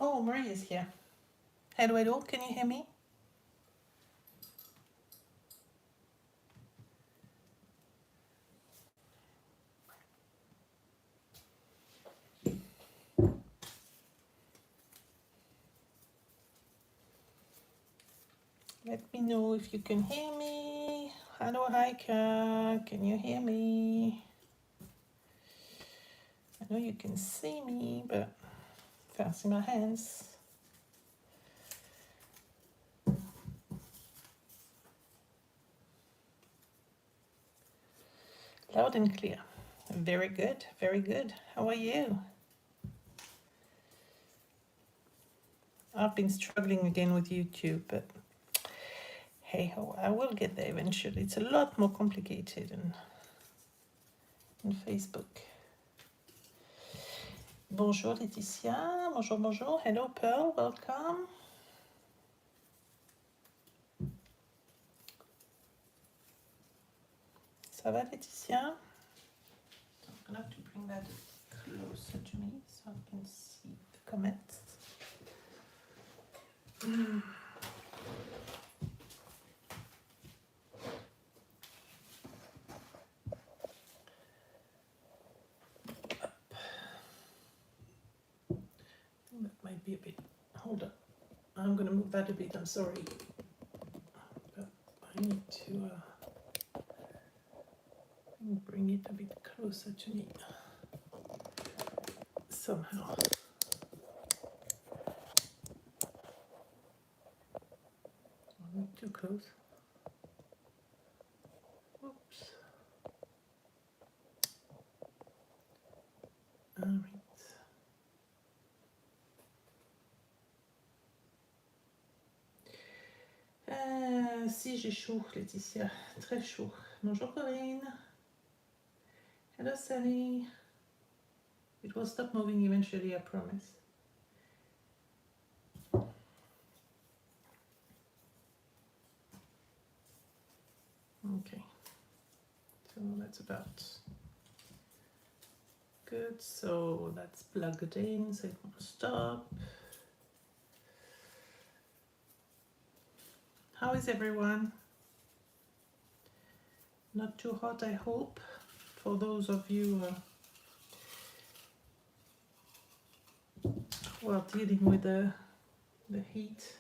Oh, Marie is here. Hello, hello, can you hear me? Let me know if you can hear me. Hello, Heike, can you hear me? I know you can see me, but can't see my hands. Loud and clear. Very good, very good. How are you? I've been struggling again with YouTube, but hey ho, I will get there eventually. It's a lot more complicated on Facebook. Bonjour Laetitia, bonjour, bonjour. Hello Pearl, welcome. Ça va Laetitia? I'm gonna have to bring that closer to me so I can see the comments. That might be a bit, hold on. I'm gonna move that a bit, I'm sorry. But I need to bring it a bit closer to me somehow. Not too close. Oops. All right. Si j'ai chaud, Laetitia, très chaud. Bonjour Corinne. Hello Sally. It will stop moving eventually, I promise. Okay, so that's about good. So that's plugged in, so it won't stop. How is everyone? Not too hot, I hope, for those of you who are dealing with the heat.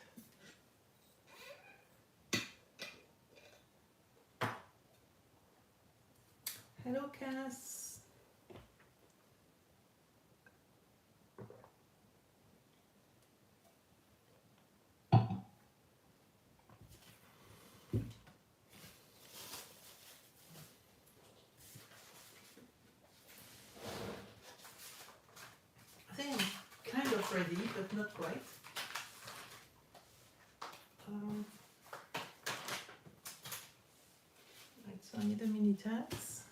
Hello, Cass. I think I'm kind of ready, but not quite. Right, so I need a mini tax.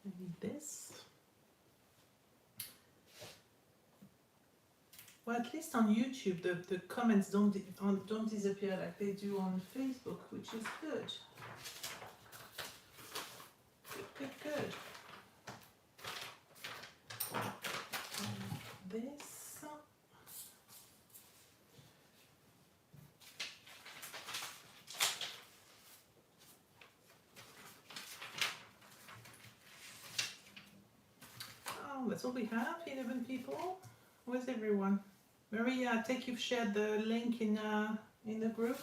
I need this. Well, at least on YouTube, the comments don't disappear like they do on Facebook, which is good. Good, good, good. This. Oh, that's all we have. 11 people. Where's everyone? Maria, I think you've shared the link in the group.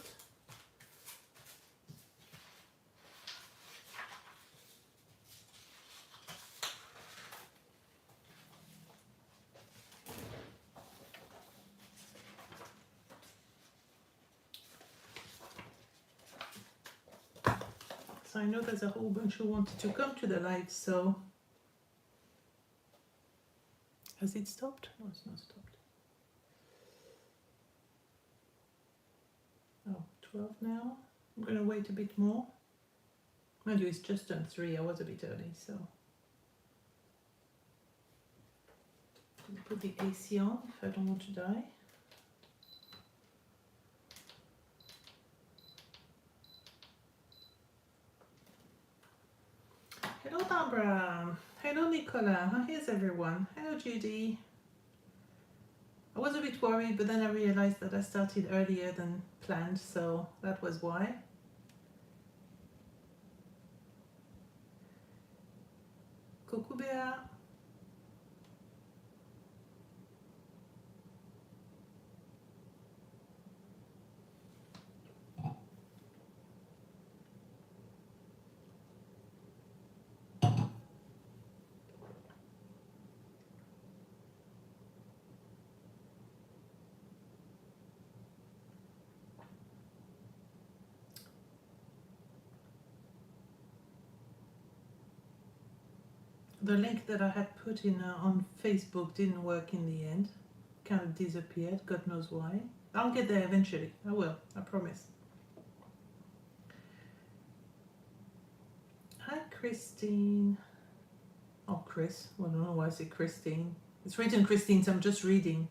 So I know there's a whole bunch who wanted to come to the live, so has it stopped? No, it's not stopped. Oh, 12 now. I'm gonna wait a bit more. Mind you, it's just done 3. I was a bit early, so put the AC on if I don't want to die. Hello, Barbara. Hello Nicola, here's everyone. Hello Judy. I was a bit worried, but then I realized that I started earlier than planned, so that was why. Coucou Béa. The link that I had put in on Facebook didn't work in the end. Kind of disappeared, God knows why. I'll get there eventually, I will, I promise. Hi Christine. Oh Chris, well, I don't know why I say Christine. It's written Christine, so I'm just reading.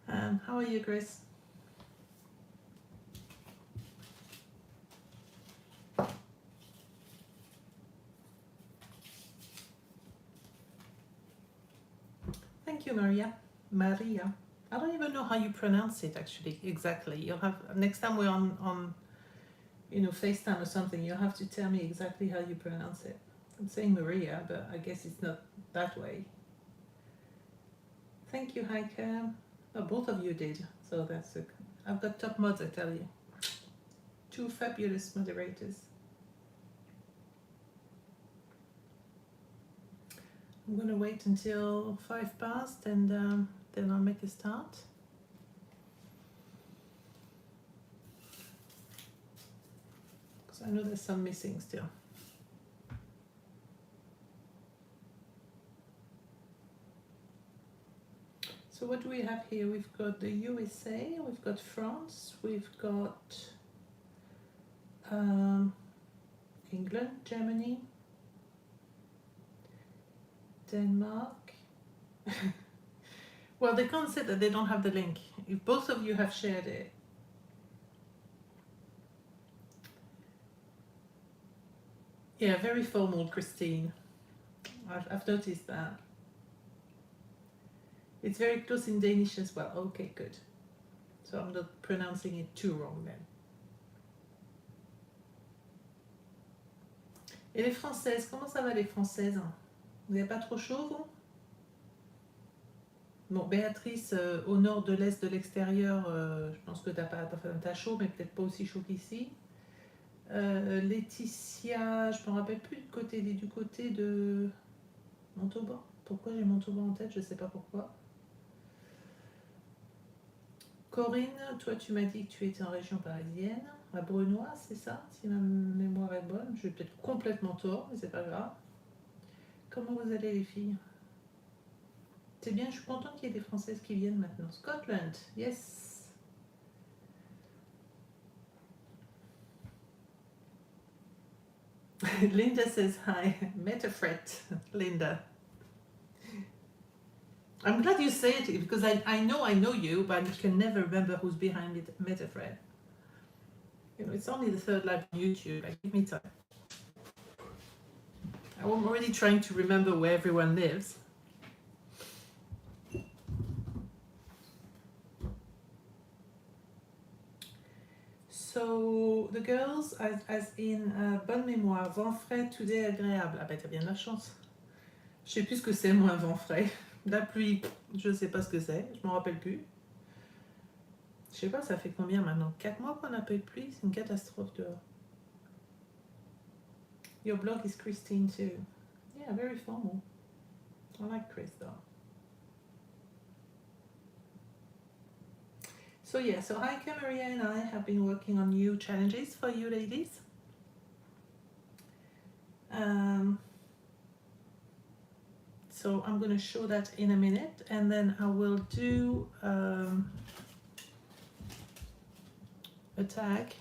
How are you, Chris? Thank you, Maria. Maria. I don't even know how you pronounce it actually, exactly. You'll have, next time we're on you know, FaceTime or something, you'll have to tell me exactly how you pronounce it. I'm saying Maria, but I guess it's not that way. Thank you, Heike. Oh, both of you did, so that's it. I've got top mods, I tell you. Two fabulous moderators. I'm gonna wait until 5 past and then I'll make a start. Because I know there's some missing still. So what do we have here? We've got the USA, we've got France, we've got England, Germany, Denmark. Well, they can't say that they don't have the link. If both of you have shared it. Yeah, very formal, Christine. I've noticed that. It's very close in Danish as well. Okay, good. So I'm not pronouncing it too wrong then. Et les Françaises, comment ça va les Françaises? Vous n'avez pas trop chaud, vous? Bon, Béatrice, au nord de l'est de l'extérieur, je pense que t'as chaud, mais peut-être pas aussi chaud qu'ici. Laetitia, je me rappelle plus du côté de Montauban. Pourquoi j'ai Montauban en tête? Je sais pas pourquoi. Corinne, toi tu m'as dit que tu étais en région parisienne, à Brunois, c'est ça, si ma mémoire est bonne. Je vais peut-être complètement tort, mais c'est pas grave. Comment vous allez les filles? C'est bien, je suis contente qu'il y ait des Françaises qui viennent maintenant. Scotland, yes. Linda says hi. Metafret, Linda. I'm glad you say it because I know you, but I can never remember who's behind Metafret. You know, it's only the third live on YouTube. Like, give me time. I'm already trying to remember where everyone lives. So, the girls, as in bonne mémoire, vent frais, today agréable. Ah ben, t'as bien de la chance. Je sais plus ce que c'est, moi, un vent frais. La pluie, je sais pas ce que c'est, je m'en rappelle plus. Je sais pas, ça fait combien maintenant? 4 mois qu'on n'a pas eu de pluie, c'est une catastrophe dehors. Your blog is Christine too. Yeah, very formal. I like Chris though. So yeah, so Heike, Maria and I have been working on new challenges for you ladies. So I'm going to show that in a minute, and then I will do a tag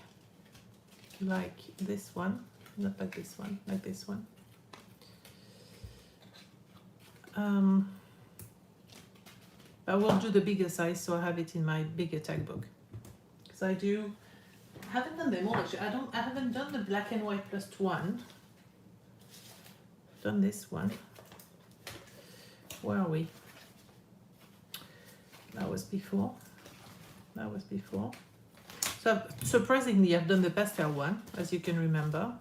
like this one, not like this one, like this one. I will do the bigger size so I have it in my bigger tag book. Because I haven't done them all actually. I haven't done the black and white plus one. done this one. Where are we? That was before. That was before. So surprisingly, I've done the pastel one, as you can remember.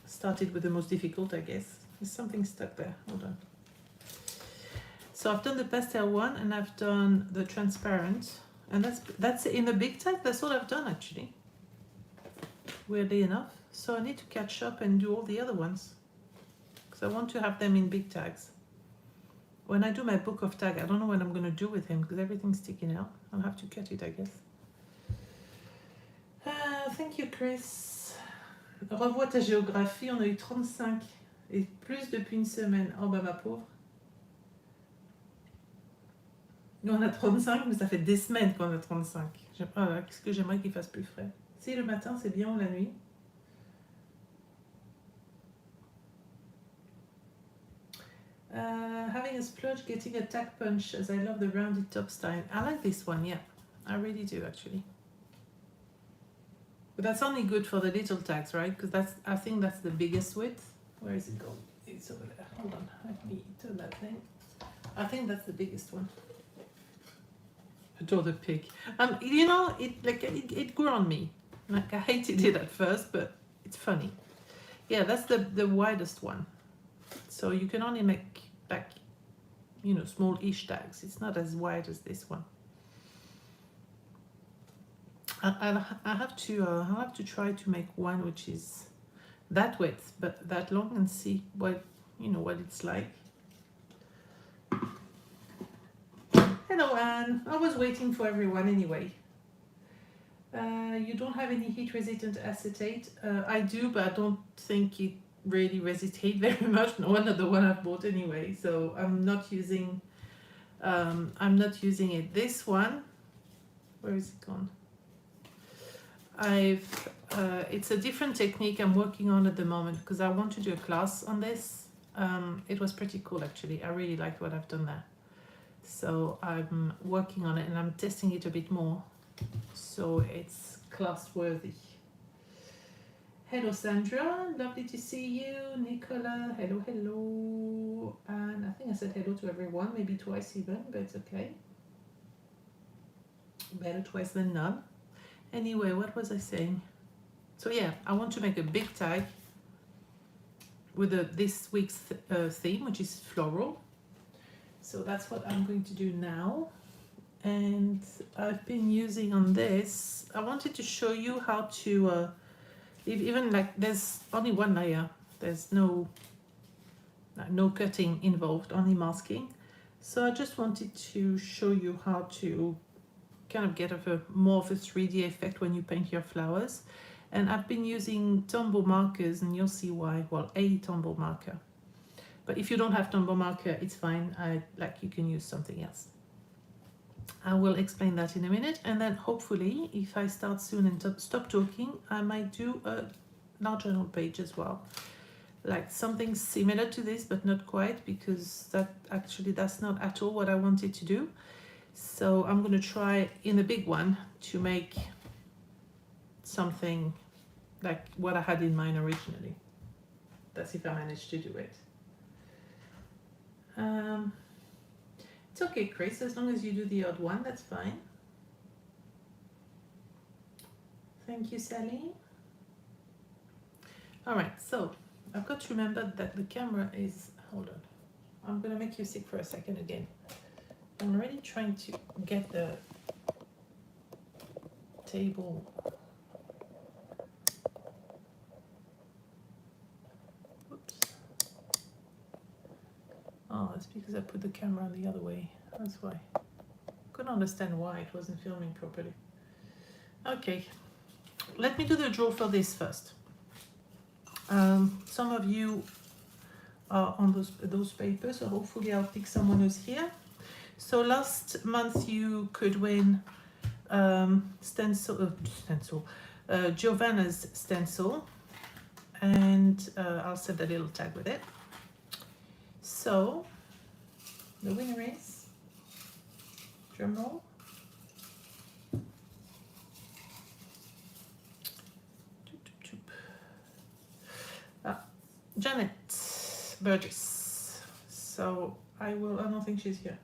Started with the most difficult, I guess. There's something stuck there. Hold on. So I've done the pastel one, and I've done the transparent, and that's in the big tag. That's all I've done actually. Weirdly enough. So I need to catch up and do all the other ones, because I want to have them in big tags. When I do my book of tag, I don't know what I'm going to do with him because everything's sticking out. I'll have to cut it, I guess. Thank you, Chris. Revois ta géographie, on a eu 35 et plus depuis une semaine. Oh bah ma pauvre. Nous on a 35, mais ça fait des semaines qu'on a 35. Qu'est-ce que j'aimerais qu'il fasse plus frais. Si le matin c'est bien ou la nuit. Having a splurge, getting a tag punch, as I love the rounded top style. I like this one, yeah. I really do, actually. But that's only good for the little tags, right? Because I think that's the biggest width. Where is it going? It's over there. Hold on, let me turn that thing. I think that's the biggest one. Adore the pig. You know, it grew on me. Like I hated it at first, but it's funny. Yeah, that's the widest one. So you can only make back, you know, small-ish tags. It's not as wide as this one. I'll have to try to make one which is that width but that long and see what, you know, what it's like. Hello Anne, I was waiting for everyone anyway. You don't have any heat resistant acetate? I do, but I don't think it really hesitate very much. No, one of the one I've bought anyway, so I'm not using it. This one, where is it gone? It's a different technique I'm working on at the moment because I want to do a class on this. It was pretty cool actually. I really liked what I've done there, so I'm working on it and I'm testing it a bit more so it's class worthy. Hello Sandra, lovely to see you. Nicola, hello, hello. And I think I said hello to everyone, maybe twice even, but it's okay. Better twice than none. Anyway, what was I saying? So yeah, I want to make a big tag with this week's theme, which is floral. So that's what I'm going to do now. And I've been using on this, I wanted to show you how to even like there's only one layer, there's no cutting involved, only masking. So I just wanted to show you how to kind of get more of a 3D effect when you paint your flowers. And I've been using Tombow markers, and you'll see why. Well, a Tombow marker. But if you don't have Tombow marker, it's fine. You can use something else. I will explain that in a minute, and then hopefully, if I start soon and stop talking, I might do a large journal page as well. Like something similar to this, but not quite, because that's not at all what I wanted to do. So I'm going to try in the big one to make something like what I had in mind originally. That's if I manage to do it. It's okay, Chris, as long as you do the odd one, that's fine. Thank you, Sally. All right, so I've got to remember that the camera is, hold on, I'm going to make you sick for a second again. I'm already trying to get the table. Oops. Oh, it's because I put the camera the other way. That's why. Couldn't understand why it wasn't filming properly. Okay, let me do the draw for this first. Some of you are on those papers, so hopefully I'll pick someone who's here. So last month you could win Giovanna's stencil, and I'll set a little tag with it. So the winner is, drum roll, Janet Burgess. So I don't think she's here.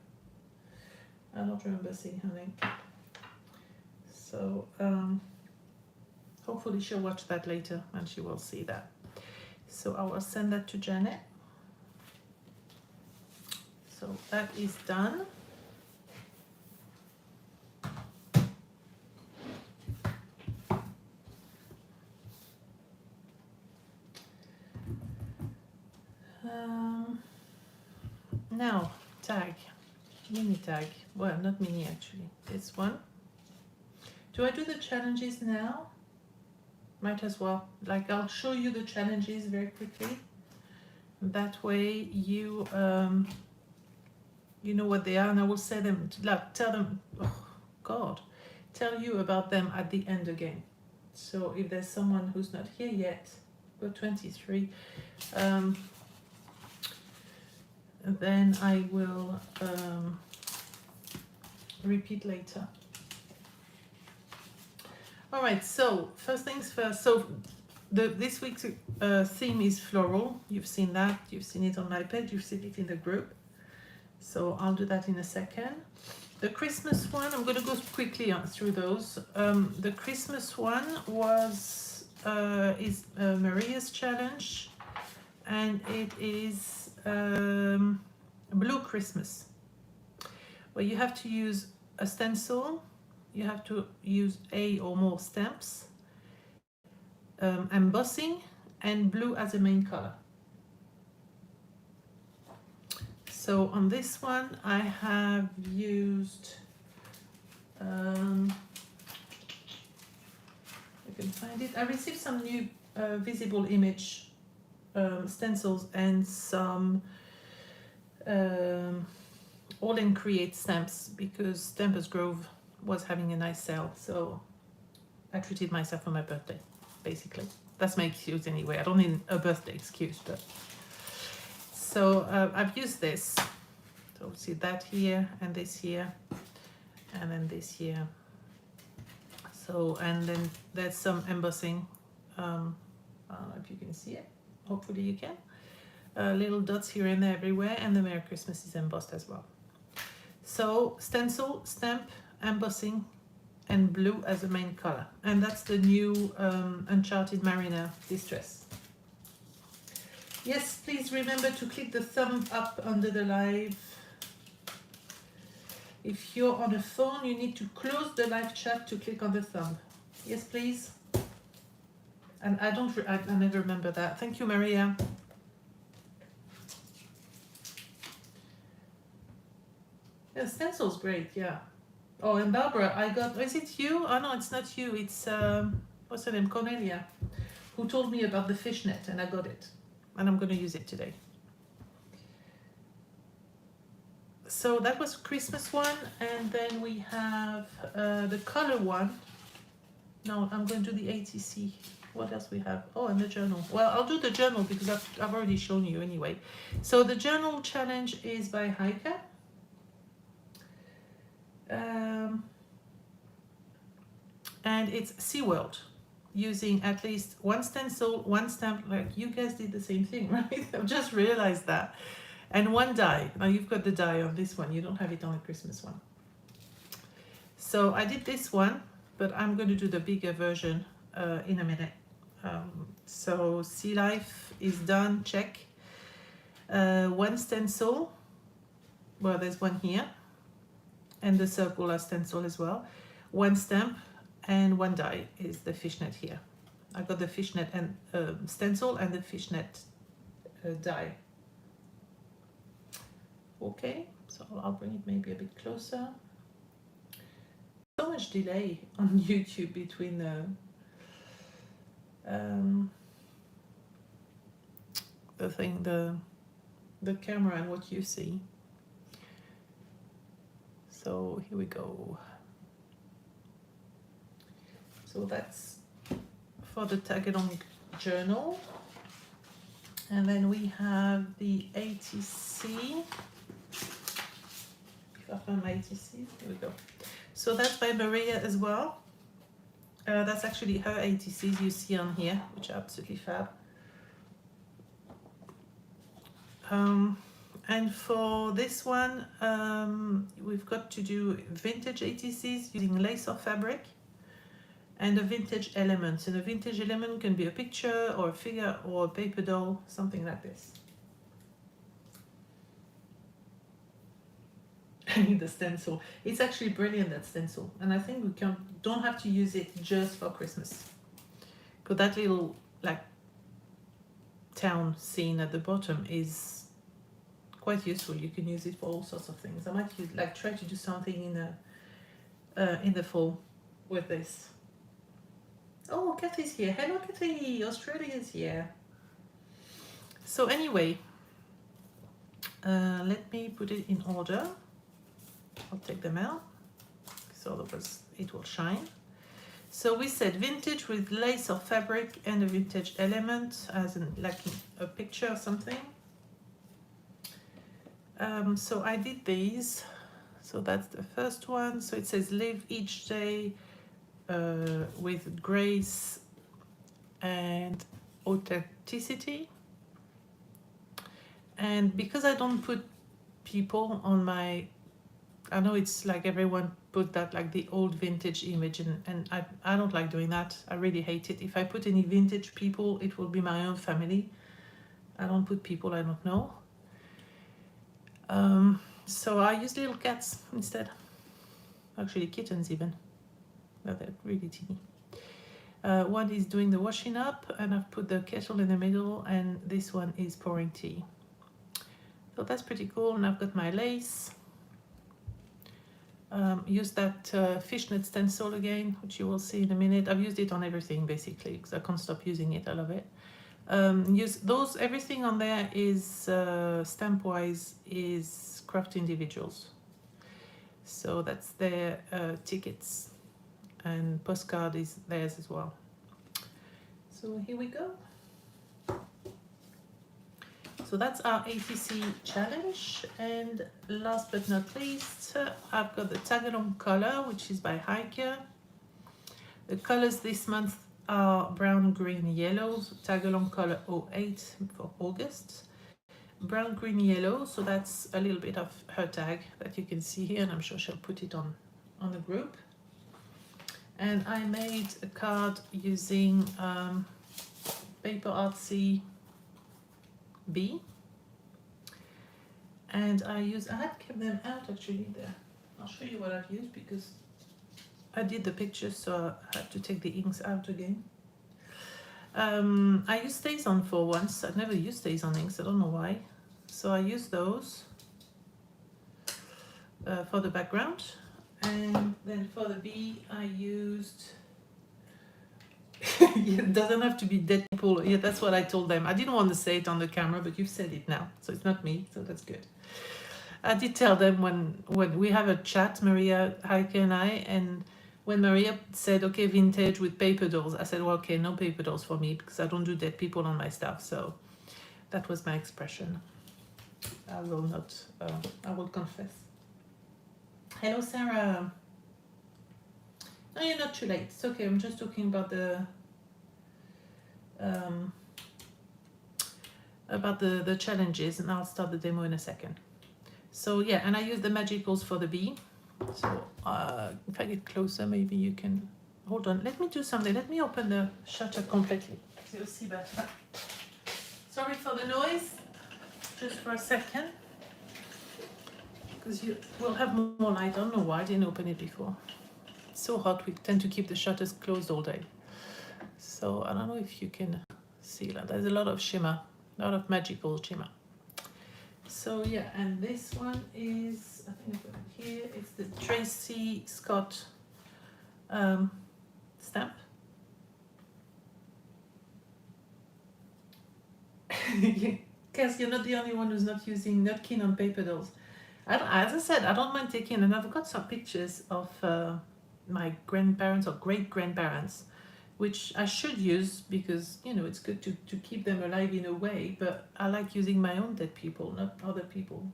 I don't remember seeing her name. So hopefully she'll watch that later and she will see that. So I will send that to Janet. So that is done. Now, tag, mini tag. Well, not mini actually, this one. Do I do the challenges now? Might as well. Like, I'll show you the challenges very quickly. That way you you know what they are, and I will say them, like, tell them, oh God, tell you about them at the end again. So if there's someone who's not here yet, we're 23, then I will repeat later. All right, so first things first. So this week's theme is floral. You've seen that. You've seen it on my page. You've seen it in the group. So I'll do that in a second. The Christmas one, I'm going to go quickly through those. The Christmas one is Maria's challenge, and it is Blue Christmas, where you have to use a stencil. You have to use A or more stamps, embossing, and blue as a main color. So on this one, I have used, I can find it. I received some new visible image stencils and some AAll and Create stamps, because Stampers Grove was having a nice sale, so I treated myself for my birthday, basically. That's my excuse anyway. I don't need a birthday excuse, but so I've used this. So see that here and this here, and then this here. So, and then there's some embossing. I don't know if you can see it. Hopefully you can. Little dots here and there everywhere, and the Merry Christmas is embossed as well. So stencil, stamp, embossing, and blue as the main color. And that's the new Uncharted Mariner Distress. Yes, please remember to click the thumb up under the live. If you're on a phone, you need to close the live chat to click on the thumb. Yes, please. And I never remember that. Thank you, Maria. Yeah, stencil's great, yeah. Oh, and Barbara, I got, is it you? Oh no, it's not you. It's, what's her name? Cornelia, who told me about the fishnet, and I got it. And I'm going to use it today. So that was Christmas one, and then we have the color one. No, I'm going to do the ATC. What else we have? Oh, and the journal. Well, I'll do the journal because I've already shown you anyway. So the journal challenge is by Heike. And it's SeaWorld, using at least one stencil, one stamp. Like, you guys did the same thing, right? I've just realized that. And one die. Now you've got the die on this one. You don't have it on the Christmas one. So I did this one, but I'm going to do the bigger version in a minute. So Sea Life is done, check. One stencil. Well, there's one here. And the circular stencil as well. One stamp and one die is the fishnet here. I got the fishnet and stencil and the fishnet die. Okay, so I'll bring it maybe a bit closer. So much delay on YouTube between the camera and what you see. So here we go. So that's for the tag along journal. And then we have the ATC. If I find my ATC, here we go. So that's by Maria as well. That's actually her ATCs you see on here, which are absolutely fab. And for this one, we've got to do vintage ATCs using lace or fabric and a vintage element. And a vintage element can be a picture or a figure or a paper doll, something like this. I need the stencil. It's actually brilliant, that stencil. And I think we don't have to use it just for Christmas. Because that little like town scene at the bottom is quite useful. You can use it for all sorts of things. I might use, like, try to do something in the fall with this. Oh, Kathy's here. Hello, Kathy. Australia's here. So anyway, let me put it in order. I'll take them out, so otherwise it will shine. So we said vintage with lace or fabric and a vintage element, as in like a picture or something. So I did these. So that's the first one. So it says live each day with grace and authenticity. And because I don't put people on my, I know it's like everyone put that, like the old vintage image, and I don't like doing that. I really hate it. If I put any vintage people, it will be my own family. I don't put people I don't know. So I use little cats instead. Actually kittens even. No, they're really teeny. One is doing the washing up, and I've put the kettle in the middle, and this one is pouring tea. So that's pretty cool. And I've got my lace. Use that fishnet stencil again, which you will see in a minute. I've used it on everything basically because I can't stop using it. I love it. Use those, everything on there is stamp wise is Craft Individuals. So that's their tickets, and postcard is theirs as well. So here we go. So that's our ATC challenge, and last but not least, I've got the tag-along color, which is by Hiker. The colors this month are brown, green, yellow. So tag-along color 08 for August. Brown, green, yellow. So that's a little bit of her tag that you can see here, and I'm sure she'll put it on the group. And I made a card using Paper Artsy B, and I had kept them out actually there. I'll show you what I've used because I did the pictures, so I had to take the inks out again. I used StazOn for once. I've never used StazOn inks, I don't know why. So I used those for the background, and then for the B I used it doesn't have to be dead people. Yeah, that's what I told them. I didn't want to say it on the camera, but you've said it now, so it's not me, so that's good. I did tell them when we have a chat, Maria, Heike and I, and when Maria said, okay, vintage with paper dolls, I said, well, okay, no paper dolls for me because I don't do dead people on my stuff. So that was my expression. I will not, I will confess. Hello, Sarah. No, you're not too late. It's okay. I'm just talking about the challenges, and I'll start the demo in a second. So yeah, and I use the magicals for the bee. So if I get closer, maybe you can hold on. Let me do something. Let me open the shutter completely so you'll see better. Sorry for the noise. Just for a second, because you will have more light. I don't know why I didn't open it before. It's so hot, we tend to keep the shutters closed all day. So I don't know if you can see that. There's a lot of shimmer, a lot of magical shimmer. So yeah, and this one is, I think I've got it here, it's the Tracy Scott stamp. Because you're not the only one who's not keen on paper dolls. As I said, I don't mind taking, and I've got some pictures of my grandparents or great-grandparents, which I should use because, you know, it's good to keep them alive in a way, but I like using my own dead people, not other people.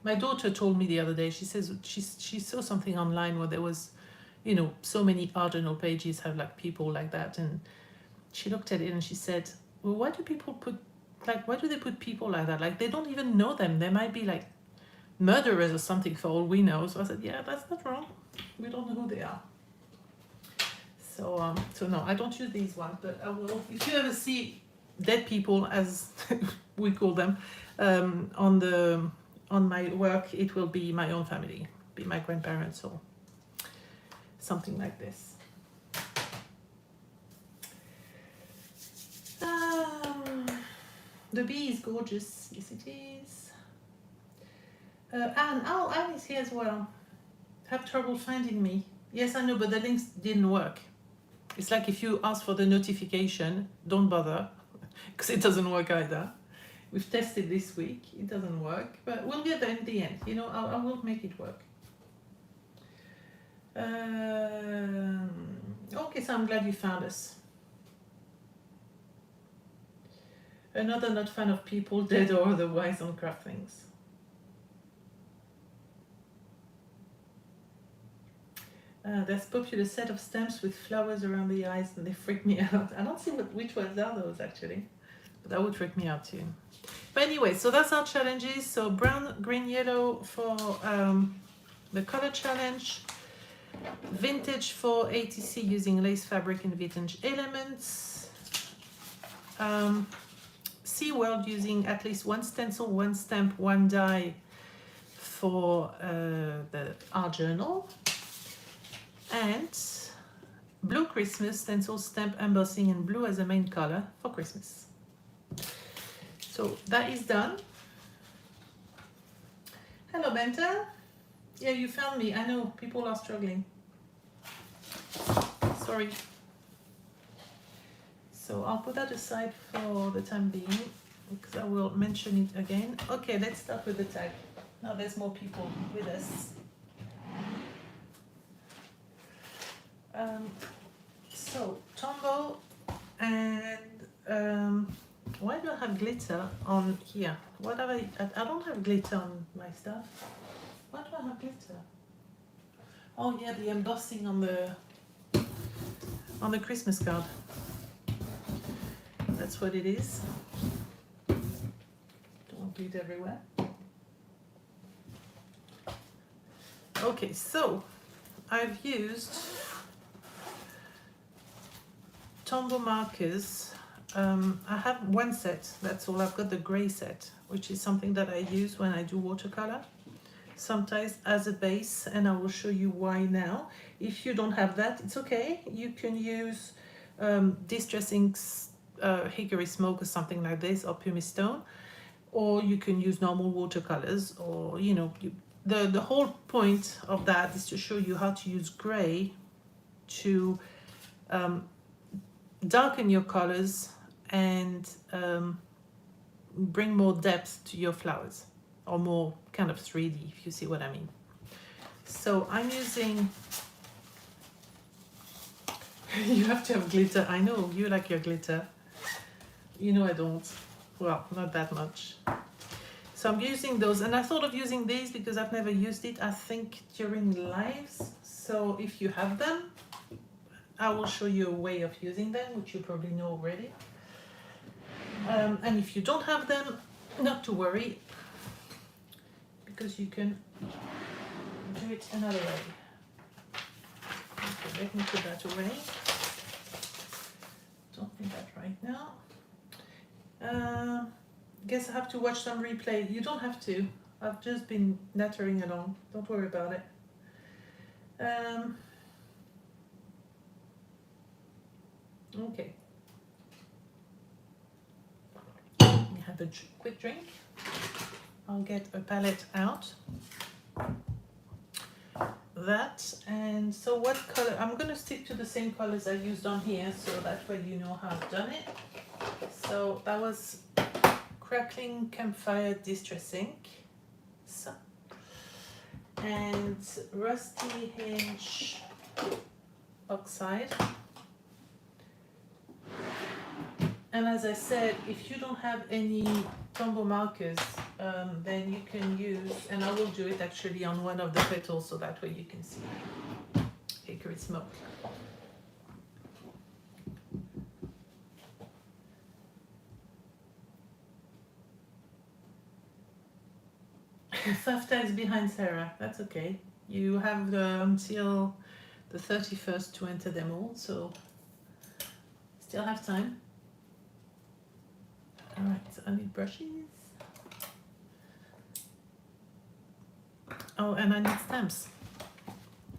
My daughter told me the other day, she says she saw something online where there was, you know, so many art journal pages have like people like that, and she looked at it and she said, well, why do people put Like, why do they put people like that? Like, they don't even know them. They might be like murderers or something for all we know. So I said, yeah, that's not wrong. We don't know who they are. So no, I don't use these ones, but I will. If you ever see dead people, as we call them, on my work, it will be my own family, be my grandparents or something like this. The bee is gorgeous. Yes, it is. Anne is here as well. Have trouble finding me. Yes, I know, but the links didn't work. It's like if you ask for the notification, don't bother, because it doesn't work either. We've tested this week, it doesn't work, but we'll get there in the end. You know, I will make it work. Okay, so I'm glad you found us. Another not fan of people, dead or otherwise, on craft things. There's a popular set of stamps with flowers around the eyes and they freak me out. I don't see which ones are those actually, but that would freak me out too. But anyway, so that's our challenges. So brown, green, yellow for the color challenge. Vintage for ATC using lace fabric and vintage elements. SeaWorld using at least one stencil, one stamp, one die for our journal. And Blue Christmas, stencil, stamp, embossing, and blue as a main color for Christmas. So that is done. Hello, Benta. Yeah, you found me. I know people are struggling. Sorry. So I'll put that aside for the time being because I will mention it again. Okay, let's start with the tag. Now there's more people with us. So Tombow and why do I have glitter on here? What have I don't have glitter on my stuff. Why do I have glitter? Oh yeah, the embossing on the Christmas card. That's what it is. Don't want it everywhere. Okay, so I've used Tombow Markers. I have one set, that's all. I've got the grey set, which is something that I use when I do watercolor, sometimes as a base, and I will show you why now. If you don't have that, it's okay. You can use Distress Inks, Hickory Smoke or something like this, or Pumice Stone, or you can use normal watercolors, or you know, the whole point of that is to show you how to use grey to darken your colors and bring more depth to your flowers, or more kind of 3D, if you see what I mean. So I'm using, you have to have glitter. I know you like your glitter. You know I don't. Well, not that much. So I'm using those, and I thought of using these because I've never used it, I think, during lives. So if you have them, I will show you a way of using them, which you probably know already. And if you don't have them, not to worry, because you can do it another way. Okay, let me put that away. Don't need that right now. Guess I have to watch some replay. You don't have to. I've just been nattering along. Don't worry about it. Okay. Let me have a quick drink. I'll get a palette out. That, and so what color? I'm going to stick to the same colors I used on here, so that way you know how I've done it. So that was Crackling Campfire Distress Ink, so, and Rusty Hinge Oxide. And as I said, if you don't have any Tombow markers, then you can use, and I will do it actually on one of the petals, so that way you can see Hickory Smoke. 5 tags behind Sarah. That's okay. You have until the 31st to enter them all, so still have time. Alright, so I need brushes. Oh, and I need stamps.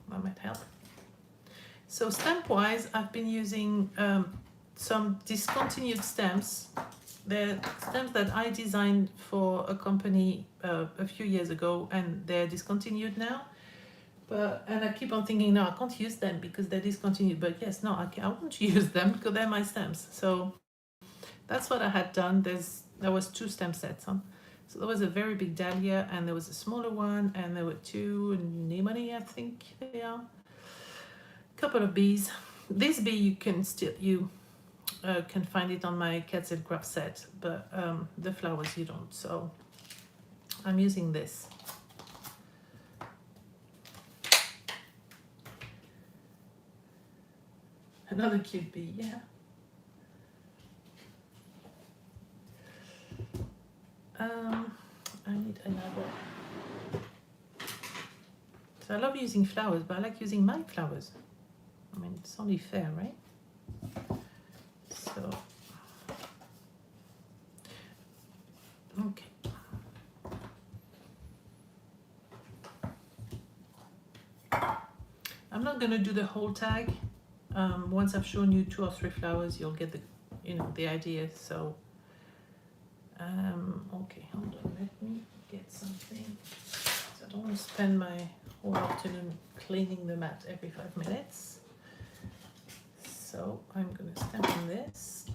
That might help. So stamp-wise, I've been using some discontinued stamps. They're stamps that I designed for a company a few years ago, and they're discontinued now. And I keep on thinking, no, I can't use them because they're discontinued. But yes, no, I want to use them because they're my stamps. So that's what I had done. There was 2 stamp sets. So there was a very big dahlia, and there was a smaller one, and there were 2 anemone, I think they are. A couple of bees. This bee you can can find it on my Cats and Craft set, but the flowers you don't. So I'm using this. Another cute bee, yeah. I need another. So I love using flowers, but I like using my flowers. I mean, it's only fair, right? So, okay. I'm not going to do the whole tag. Once I've shown you 2 or 3 flowers, you'll get the idea. So, okay, hold on. Let me get something. So I don't want to spend my whole afternoon cleaning the mat every 5 minutes. So I'm going to stamp on this.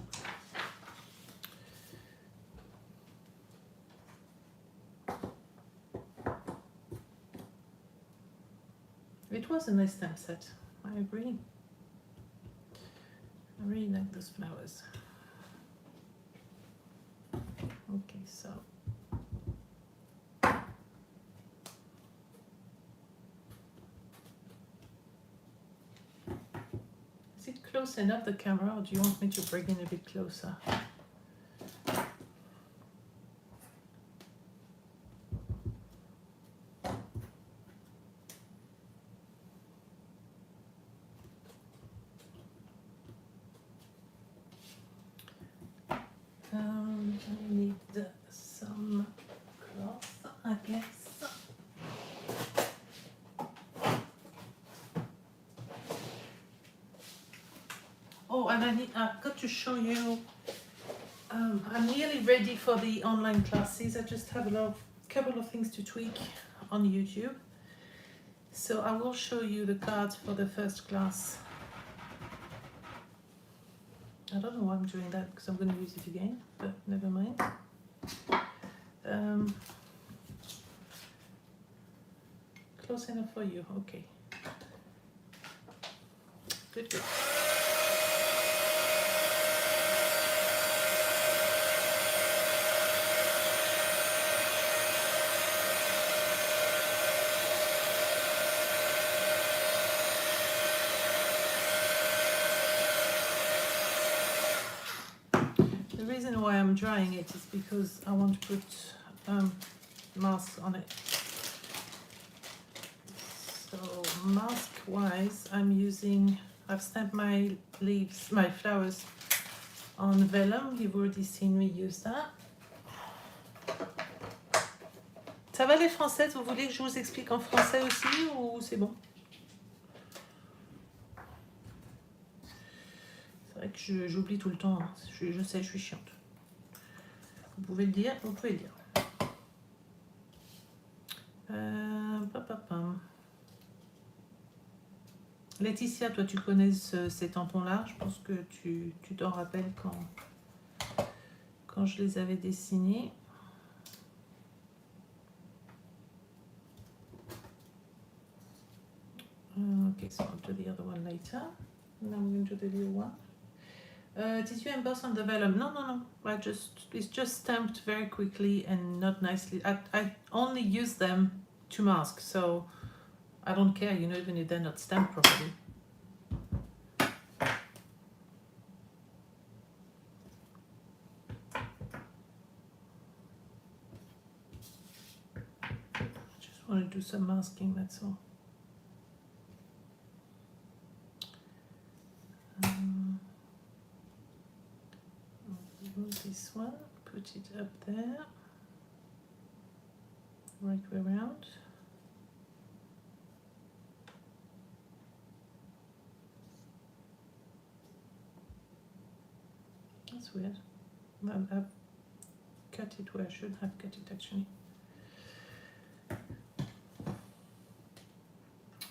It was a nice stamp set, I agree. I really like those flowers. Okay, so is it close enough, the camera, or do you want me to bring in a bit closer? I need some cloth, I guess. Oh, and I've got to show you, I'm nearly ready for the online classes. I just have a couple of things to tweak on YouTube. So I will show you the cards for the first class. I don't know why I'm doing that, because I'm going to use it again, but never mind. Close enough for you, okay. Good, good. The reason why I'm drying it is because I want to put mask on it. So mask wise, I've stamped my leaves, my flowers on vellum. You've already seen me use that. Ça va les françaises? Vous voulez que je vous explique en français aussi ou c'est bon? C'est vrai que j'oublie tout le temps, hein. Je sais, je suis chiante. Vous pouvez le dire, vous pouvez le dire. Laetitia, toi tu connais ces tampons-là, je pense que tu t'en rappelles quand je les avais dessinés. Okay, so I'll do the other one later. Now I'm going to do the little one. Did you emboss on the vellum? No. It's just stamped very quickly and not nicely. I only use them to mask, so I don't care, even if they're not stamped properly. just want to do some masking, that's all. Remove this one, put it up there, right way around. That's weird. I've cut it where I should have cut it actually.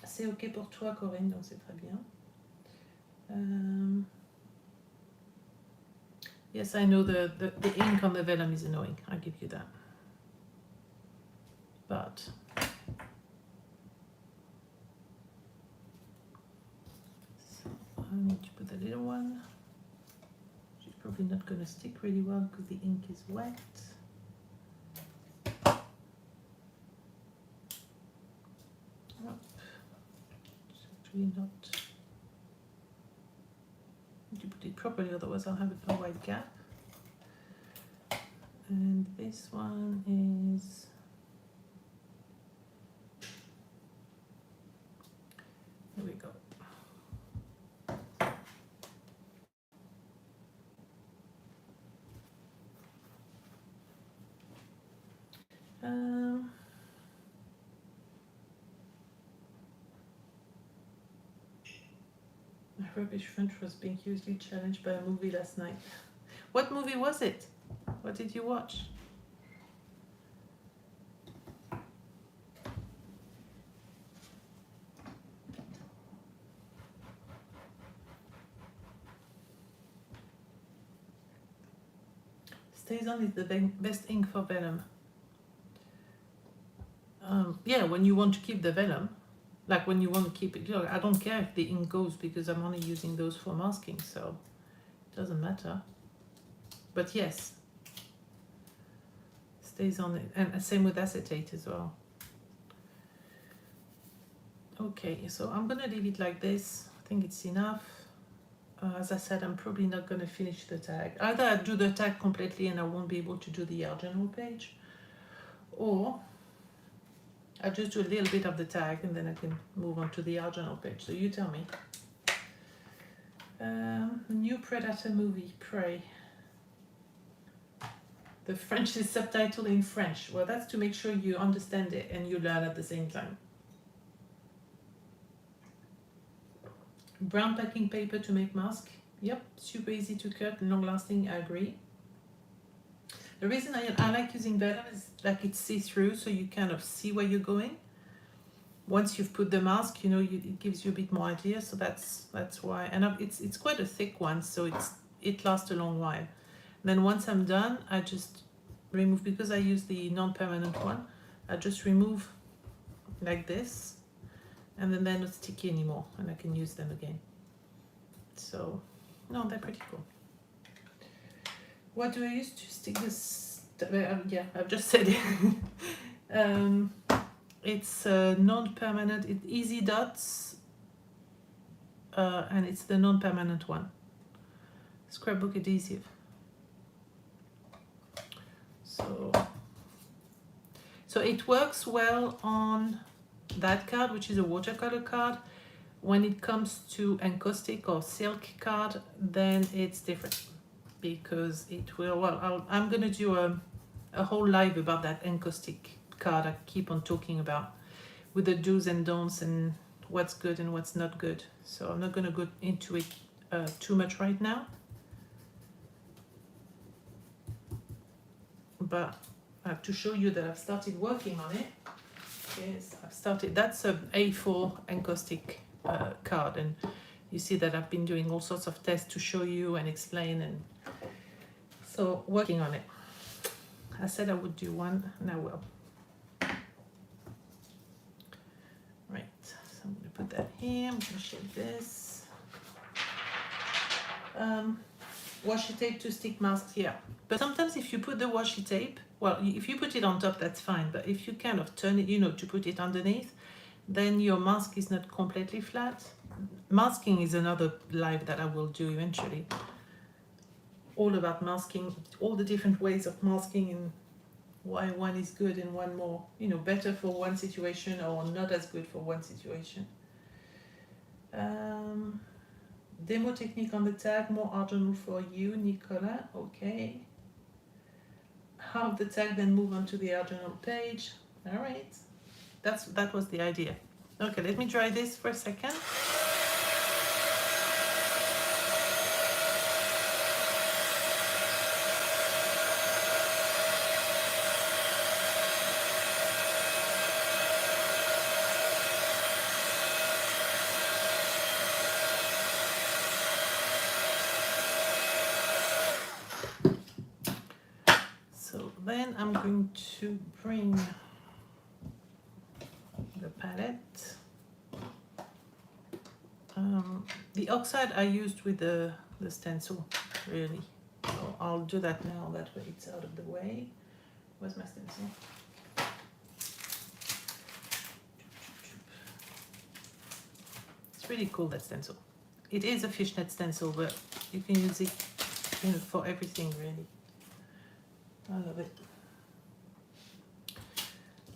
C'est ok pour toi, Corinne, donc c'est très bien. Yes, I know the ink on the vellum is annoying, I'll give you that. But so I need to put a little one. She's probably not going to stick really well because the ink is wet. It's actually not. To put it properly, otherwise I'll have a white gap. And this one is here we go. Rubbish French was being hugely challenged by a movie last night. What movie was it? What did you watch? Stays on is the best ink for vellum. Yeah, when you want to keep the vellum. Like when you want to keep it, look, I don't care if the ink goes because I'm only using those for masking, so it doesn't matter. But yes, stays on it, and same with acetate as well. Okay, so I'm gonna leave it like this. I think it's enough. As I said, I'm probably not gonna finish the tag. Either I do the tag completely and I won't be able to do the art general page, or I'll just do a little bit of the tag and then I can move on to the art journal page. So you tell me. New Predator movie, Prey. The French is subtitled in French. Well, that's to make sure you understand it and you learn at the same time. Brown packing paper to make mask. Yep, super easy to cut and long lasting, I agree. The reason I like using vellum is like it's see-through, so you kind of see where you're going. Once you've put the mask, you know, it gives you a bit more idea, so that's why. And it's quite a thick one, so it lasts a long while. And then once I'm done, I just remove, because I use the non-permanent one, I just remove like this, and then they're not sticky anymore, and I can use them again. So, no, they're pretty cool. What do I use to stick this? Yeah, I've just said it. It's non-permanent, it's Easy Dots, and it's the non-permanent one. Scrapbook adhesive. So it works well on that card, which is a watercolor card. When it comes to encaustic or silk card, then it's different. Because it will, well, I'm going to do a whole live about that encaustic card I keep on talking about, with the do's and don'ts and what's good and what's not good. So I'm not going to go into it too much right now. But I have to show you that I've started working on it. Yes, I've started. That's a A4 encaustic card, and you see that I've been doing all sorts of tests to show you and explain, and so working on it. I said I would do one, and I will. Right, so I'm going to put that here. I'm going to shape this. Washi tape to stick masks, yeah. But sometimes if you put the washi tape, well, if you put it on top, that's fine. But if you kind of turn it, you know, to put it underneath, then your mask is not completely flat. Masking is another live that I will do eventually. All about masking, all the different ways of masking and why one is good and one more, you know, better for one situation or not as good for one situation. Demo technique on the tag, more original for you, Nicola. Okay. Have the tag, then move on to the original page. All right. That was the idea. Okay, let me try this for a second. So then I'm going to bring the palette. The oxide I used with the stencil, really. So I'll do that now, that way it's out of the way. Where's my stencil? It's really cool, that stencil. It is a fishnet stencil, but you can use it, you know, for everything, really. I love it.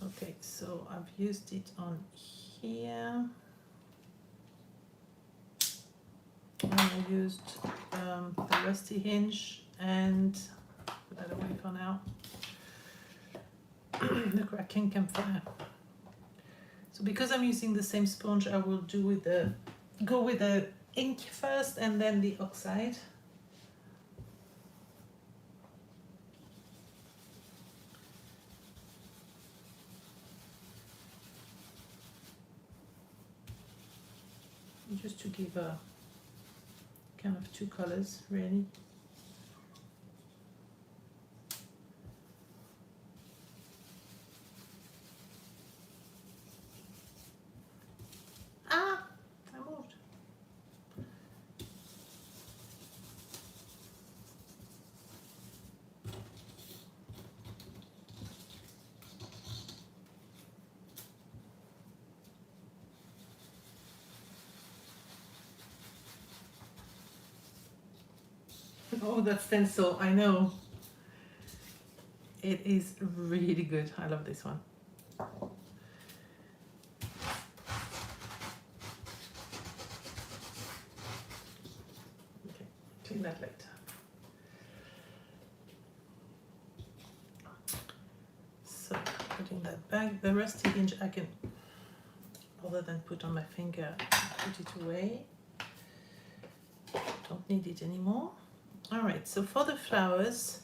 Okay, so I've used it on here. And I used the rusty hinge and put that away for now. The cracking campfire. So because I'm using the same sponge, I will do with the go with the ink first and then the oxide. Just to give a kind of two colors, really. Ah, I moved. Oh, that stencil, I know. It is really good. I love this one. Okay, clean that later. So, putting that back. The rusty hinge I can, other than put on my finger, put it away. Don't need it anymore. All right, so for the flowers,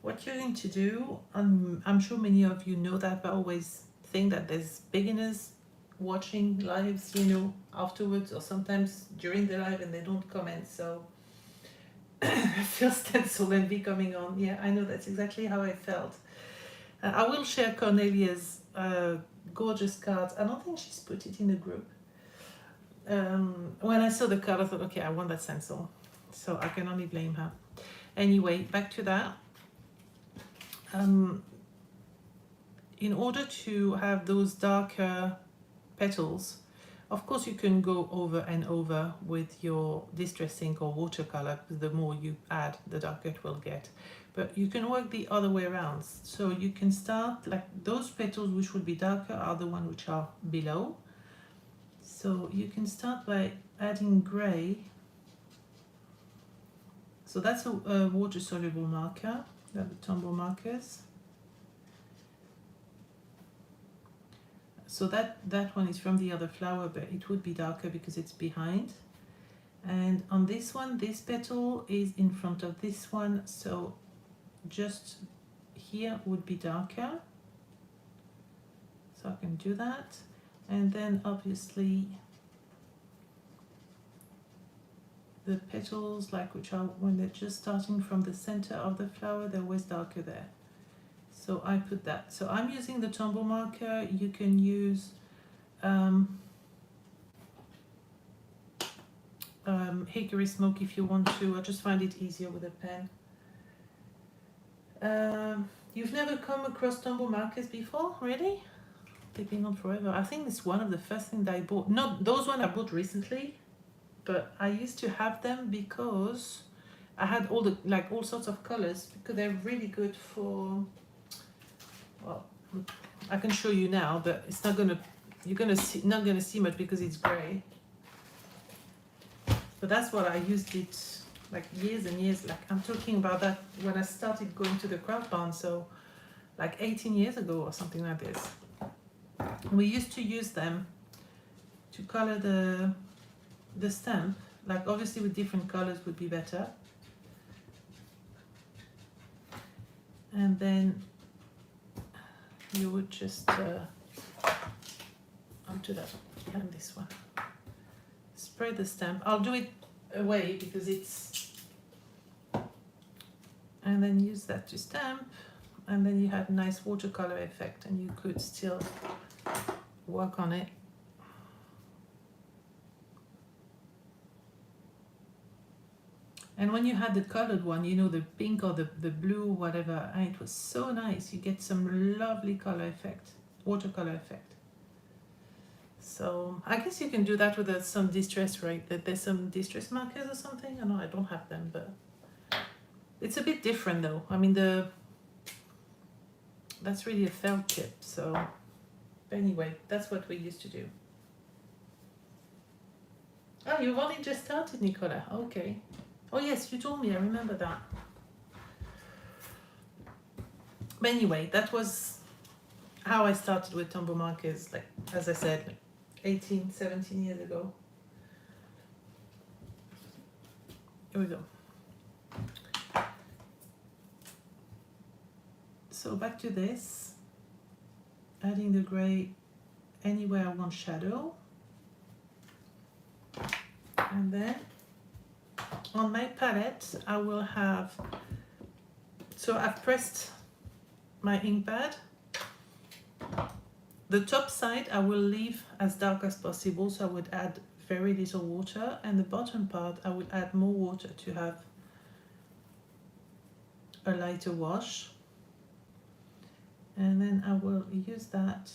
what you're going to do, I'm sure many of you know that, but I always think that there's beginners watching lives, you know, afterwards or sometimes during the live and they don't comment, so I feel stencil envy coming on. Yeah, I know, that's exactly how I felt. I will share Cornelia's gorgeous cards. I don't think she's put it in the group. When I saw the card, I thought, okay, I want that stencil. So I can only blame her. Anyway, back to that. In order to have those darker petals, of course you can go over and over with your distress ink or watercolor, because the more you add, the darker it will get. But you can work the other way around. So you can start, like those petals which will be darker are the ones which are below. So you can start by adding grey. So that's a water-soluble marker, the Tombow Markers. So that one is from the other flower, but it would be darker because it's behind. And on this one, this petal is in front of this one, so just here would be darker. So I can do that. And then obviously the petals, like which are when they're just starting from the center of the flower, they're always darker there. So I put that. So I'm using the Tombow marker. You can use hickory smoke if you want to. I just find it easier with a pen. You've never come across Tombow markers before, really? They've been on forever. I think it's one of the first things that I bought. Not those ones I bought recently, but I used to have them because I had all sorts of colors, because they're really good for well, I can show you now, but it's not gonna, you're gonna see, not gonna see much because it's grey. But that's what I used it like years and years, like I'm talking about that when I started going to the craft barn, so like 18 years ago or something like this. We used to use them to color the stamp, like obviously with different colors would be better. And then you would just onto that and this one. Spray the stamp. I'll do it away because it's, and then use that to stamp, and then you had a nice watercolor effect and you could still work on it. And when you had the colored one, you know, the pink or the blue, whatever, and it was so nice. You get some lovely color effect, watercolor effect. So I guess you can do that with some distress, right? That there's some distress markers or something. I know I don't have them, but it's a bit different though. I mean, that's really a felt tip. So anyway, that's what we used to do. Oh, you've only just started, Nicola. Okay. Oh yes, you told me, I remember that. But anyway, that was how I started with Tombow Markers, like, as I said, like 18, 17 years ago. Here we go. So back to this, adding the grey anywhere I want shadow. And then on my palette, I will have, so I've pressed my ink pad. The top side I will leave as dark as possible, so I would add very little water, and the bottom part I would add more water to have a lighter wash. And then I will use that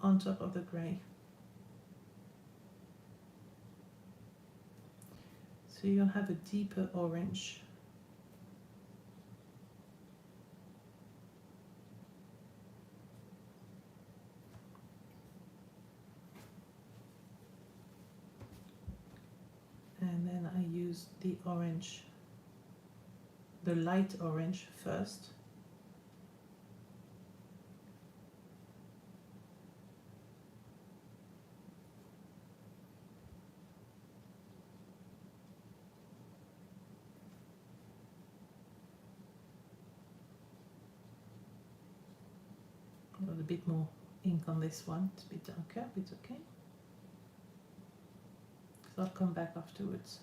on top of the grey. So you'll have a deeper orange. And then I use the orange, the light orange first. Got a bit more ink on this one, it's a bit darker, but it's okay. So I'll come back afterwards.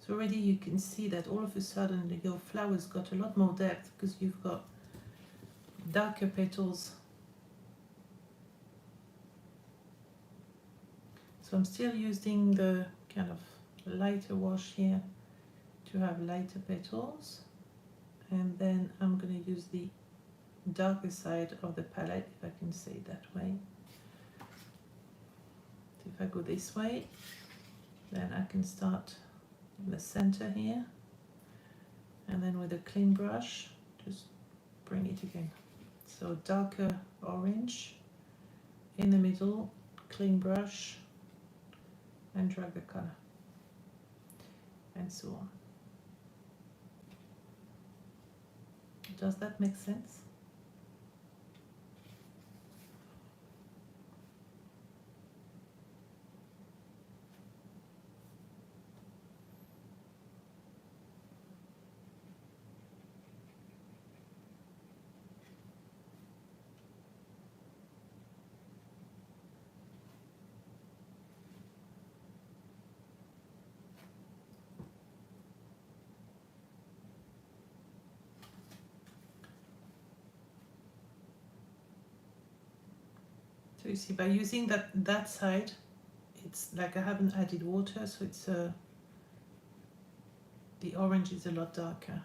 So already you can see that all of a sudden your flowers got a lot more depth because you've got darker petals. So I'm still using the kind of lighter wash here to have lighter petals. And then I'm going to use the darker side of the palette, if I can say it that way. So if I go this way, then I can start in the center here, and then with a clean brush just bring it again. So darker orange in the middle, clean brush, and drag the color, and so on. Does that make sense? So you see, by using that side, it's like I haven't added water, so it's the orange is a lot darker.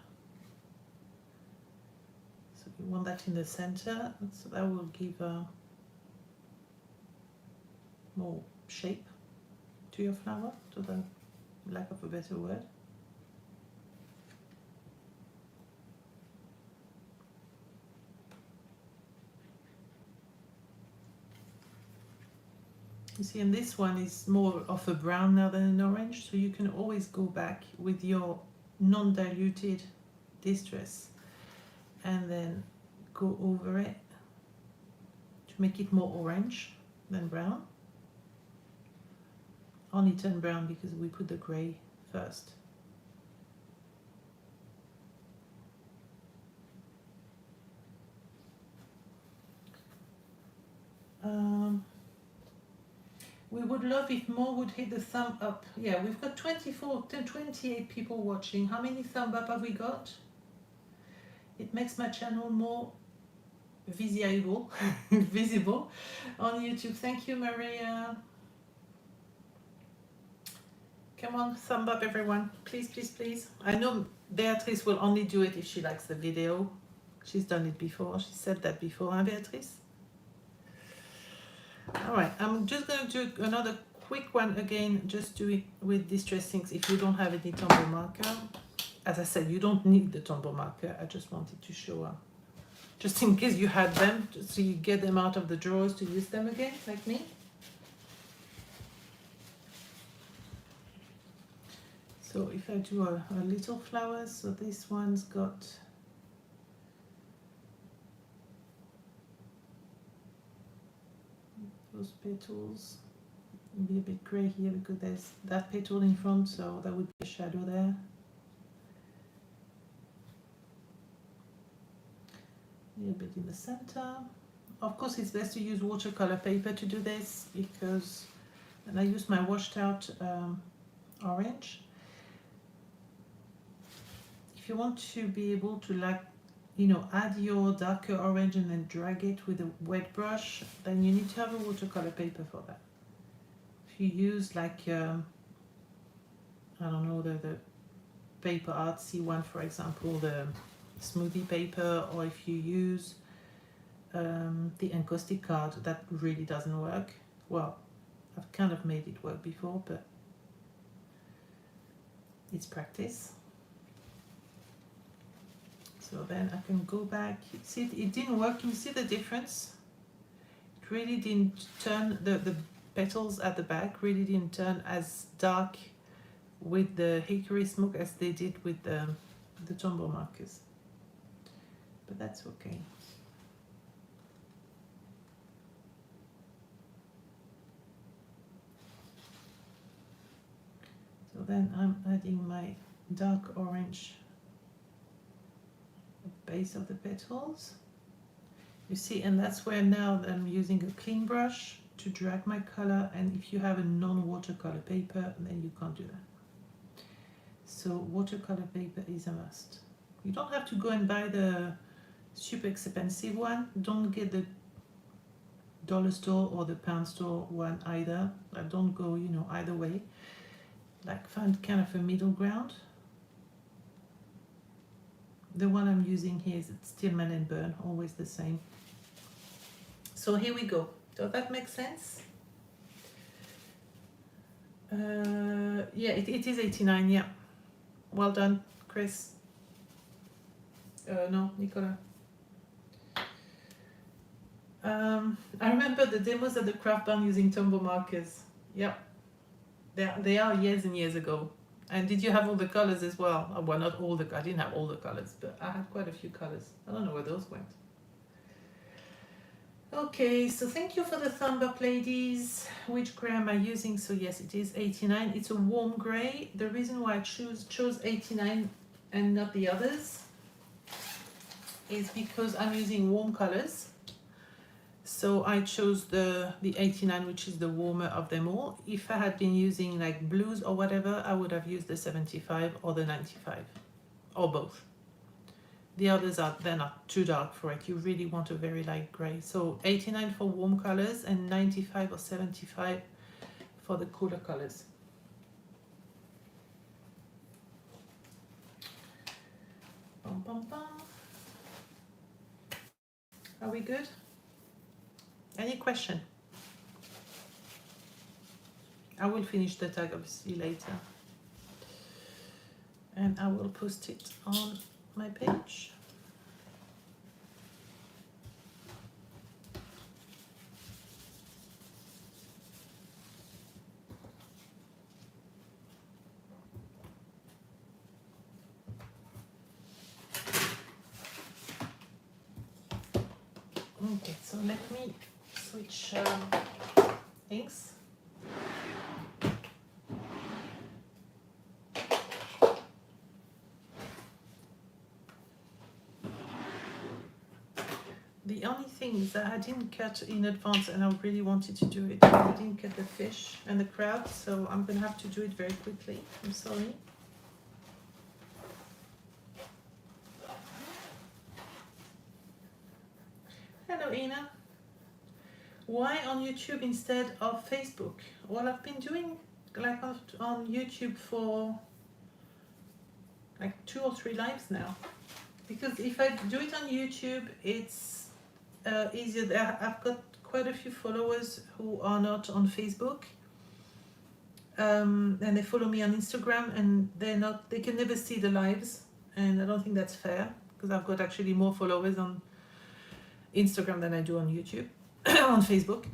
So you want that in the center, so that will give more shape to your flower, to the lack of a better word. You see, and this one is more of a brown now than an orange, so you can always go back with your non-diluted distress and then go over it to make it more orange than brown. Only turn brown because we put the grey first. We would love if more would hit the thumb up. Yeah, we've got 28 people watching. How many thumb up have we got? It makes my channel more visible visible on YouTube. Thank you, Maria. Come on, thumb up, everyone. Please, please, please. I know Beatrice will only do it if she likes the video. She's done it before. She said that before, huh, Beatrice? All right, I'm just going to do another quick one again, just do it with Distress Inks if you don't have any Tombow marker. As I said, you don't need the Tombow marker. I just wanted to show up. Just in case you had them, so you get them out of the drawers to use them again, like me. So if I do a little flower, so this one's got those petals. Be a bit grey here because there's that petal in front, so that would be a shadow there. A little bit in the center. Of course, it's best to use watercolor paper to do this because, and I use my washed out orange. If you want to be able to, like, you know, add your darker orange and then drag it with a wet brush, then you need to have a watercolor paper for that. If you use like, I don't know, the paper artsy one, for example, the smoothie paper, or if you use the encaustic card, that really doesn't work. Well, I've kind of made it work before, but it's practice. So then I can go back. See, it didn't work. You see the difference? It really didn't turn, the petals at the back really didn't turn as dark with the hickory smoke as they did with the Tombow markers. But that's okay. So then I'm adding my dark orange base of the petals. You see, and that's where now I'm using a clean brush to drag my color, and if you have a non-watercolor paper, then you can't do that. So watercolor paper is a must. You don't have to go and buy the super expensive one. Don't get the dollar store or the pound store one either. Like, don't go, you know, either way. Like, find kind of a middle ground. The one I'm using here is Stillman and Burn, always the same. So here we go. Does that make sense? Yeah, it is 89, yeah. Well done, Chris. No, Nicola. I remember the demos at the craft barn using Tombow markers. Yep. They are years and years ago. And did you have all the colors as well? Well, not all the, I didn't have all the colors, but I had quite a few colors. I don't know where those went. Okay, so thank you for the thumb up, ladies. Which grey am I using? So yes, it is 89. It's a warm grey. The reason why I chose 89 and not the others is because I'm using warm colors. So I chose the 89, which is the warmer of them all. If I had been using like blues or whatever, I would have used the 75 or the 95, or both. The others they're not too dark for it. You really want a very light gray. So 89 for warm colors and 95 or 75 for the cooler colors. Bum, bum, bum. Are we good? Any question? I will finish the tag obviously later, and I will post it on my page. Okay, so let me switch inks. The only thing is that I didn't cut in advance and I really wanted to do it. I didn't cut the fish and the crab, so I'm going to have to do it very quickly. I'm sorry. Hello, Ina. Why on YouTube instead of Facebook? Well, I've been doing like on YouTube for like 2 or 3 lives now. Because if I do it on YouTube, it's easier. I've got quite a few followers who are not on Facebook. And they follow me on Instagram and they can never see the lives. And I don't think that's fair because I've got actually more followers on Instagram than I do on YouTube, on Facebook.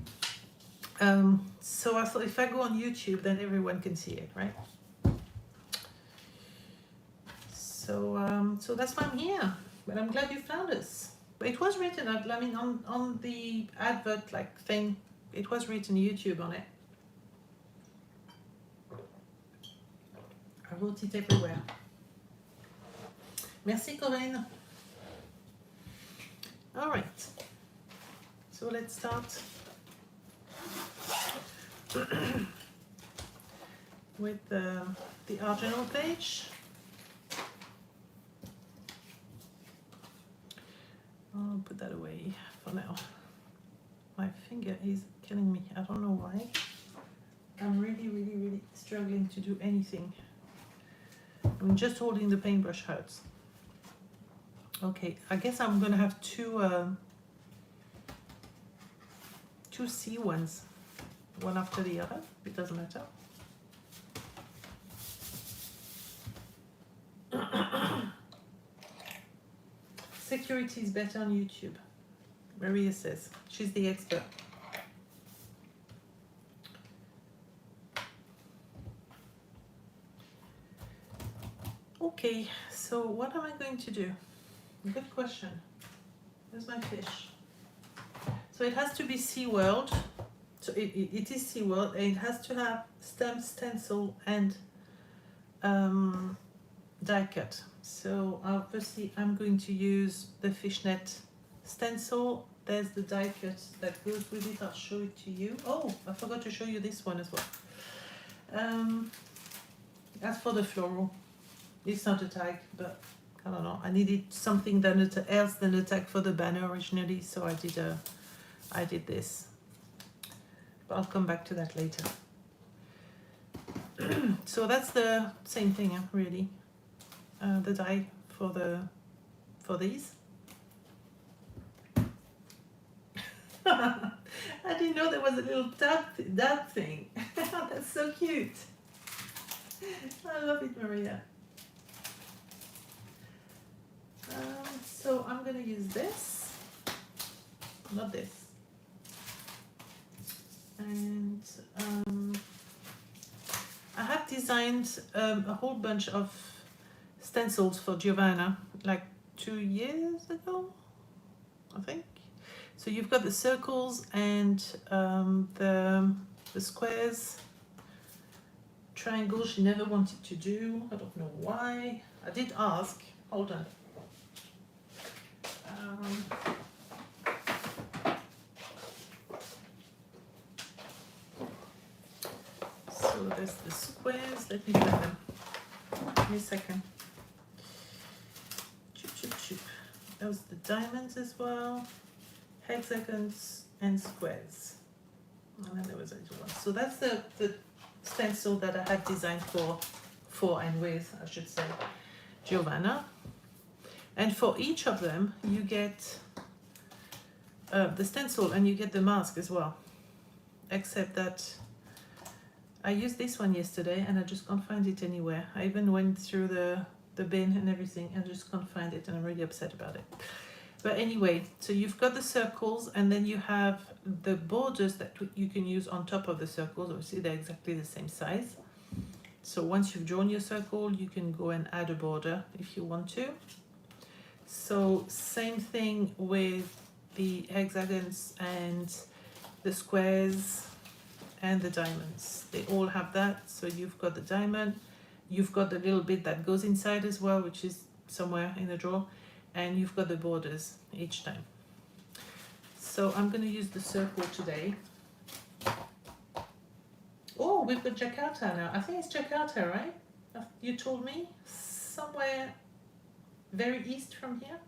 So I thought if I go on YouTube, then everyone can see it, right? So that's why I'm here. But I'm glad you found us. But it was written, I mean, on the advert like thing, it was written YouTube on it. I wrote it everywhere. Merci Corinne. All right. So let's start with the art journal page. I'll put that away for now. My finger is killing me. I don't know why. I'm really struggling to do anything. I'm just holding the paintbrush hurts. Okay, I guess I'm gonna have two sea ones, one after the other. It doesn't matter. Security is better on YouTube, Maria says. She's the expert. Okay, so what am I going to do? Good question. Where's my fish? So it has to be SeaWorld. So it is SeaWorld, and it has to have stamp, stencil, and die cut. So obviously I'm going to use the fishnet stencil. There's the die cut that goes with it. I'll show it to you. Oh, I forgot to show you this one as well. As for the floral, it's not a tag, but I don't know. I needed something else than a tag for the banner originally, so I did this. But I'll come back to that later. So that's the same thing, really. The die for these. I didn't know there was a little dab thing. That's so cute. I love it, Maria. So I'm going to use this, not this. And I have designed a whole bunch of stencils for Giovanna like 2 years ago, I think. So you've got the circles and the squares, triangles she never wanted to do. I don't know why. I did ask. Hold on. So there's the squares. Let me find them. Give me a second. Choop, choop, choop. Those the diamonds as well. Hexagons and squares. And then there was a little one. So that's the stencil that I had designed for and with, I should say, Giovanna. And for each of them, you get the stencil and you get the mask as well. Except that I used this one yesterday and I just can't find it anywhere. I even went through the bin and everything and just can't find it, and I'm really upset about it. But anyway, so you've got the circles and then you have the borders that you can use on top of the circles. Obviously, they're exactly the same size. So once you've drawn your circle, you can go and add a border if you want to. So same thing with the hexagons and the squares and the diamonds. They all have that. So you've got the diamond, you've got the little bit that goes inside as well, which is somewhere in the drawer, and you've got the borders each time. So I'm going to use the circle today. Oh, we've got Jakarta now. I think it's Jakarta, right? You told me somewhere very east from here.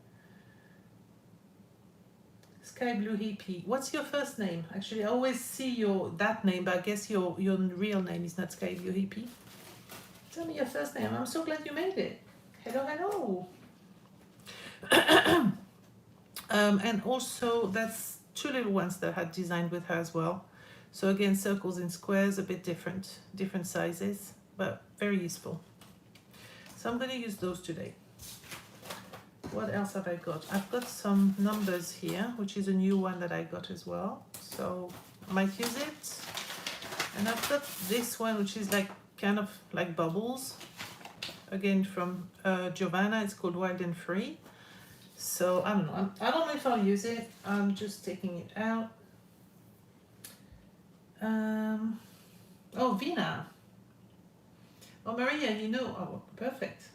Sky Blue Hippie. What's your first name? Actually, I always see that name, but I guess your real name is not Sky Blue Hippie. Tell me your first name. I'm so glad you made it. Hello, hello. And also, that's two little ones that I had designed with her as well. So again, circles and squares, a bit different sizes, but very useful. So I'm going to use those today. What else have I got? I've got some numbers here, which is a new one that I got as well. So I might use it. And I've got this one, which is like kind of like bubbles. Again, from Giovanna. It's called Wild and Free. So I don't know. I don't know if I'll use it. I'm just taking it out. Oh, Vina. Oh, Maria, you know. Oh, perfect.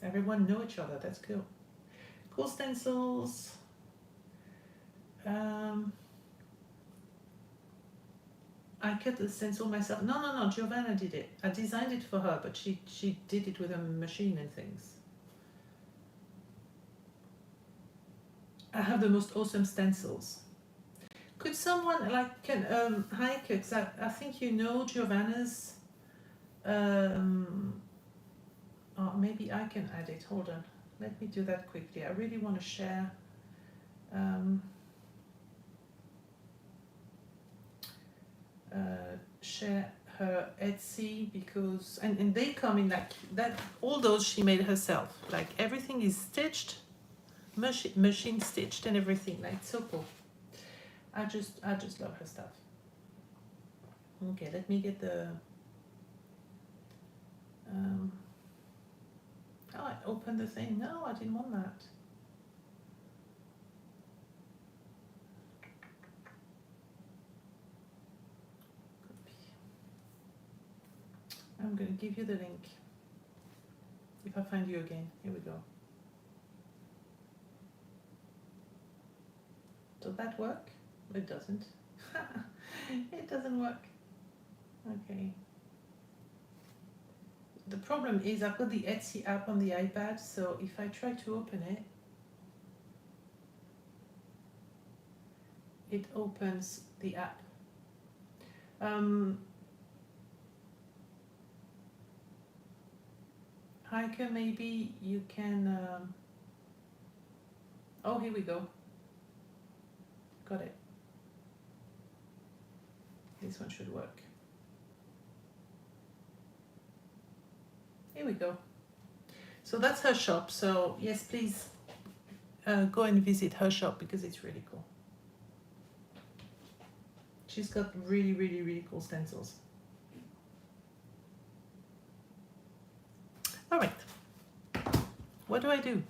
Everyone know each other. That's cool. Cool stencils. I cut the stencil myself. No. Giovanna did it. I designed it for her, but she did it with a machine and things. I have the most awesome stencils. Could someone Heike, because I think you know Giovanna's. Oh, maybe I can add it. Hold on. Let me do that quickly. I really want to share. Share her Etsy because and they come in like that. All those she made herself. Like everything is stitched, machine stitched, and everything. Like so cool. I just love her stuff. Okay, let me get the. Oh, I opened the thing. No, I didn't want that. I'm going to give you the link. If I find you again. Here we go. Does that work? It doesn't. It doesn't work. Okay. The problem is I've got the Etsy app on the iPad, so if I try to open it, it opens the app. Heike, maybe you can. Oh, here we go. Got it. This one should work. Here we go. So that's her shop. So yes, please go and visit her shop because it's really cool. She's got really, really, really cool stencils. All right. What do I do?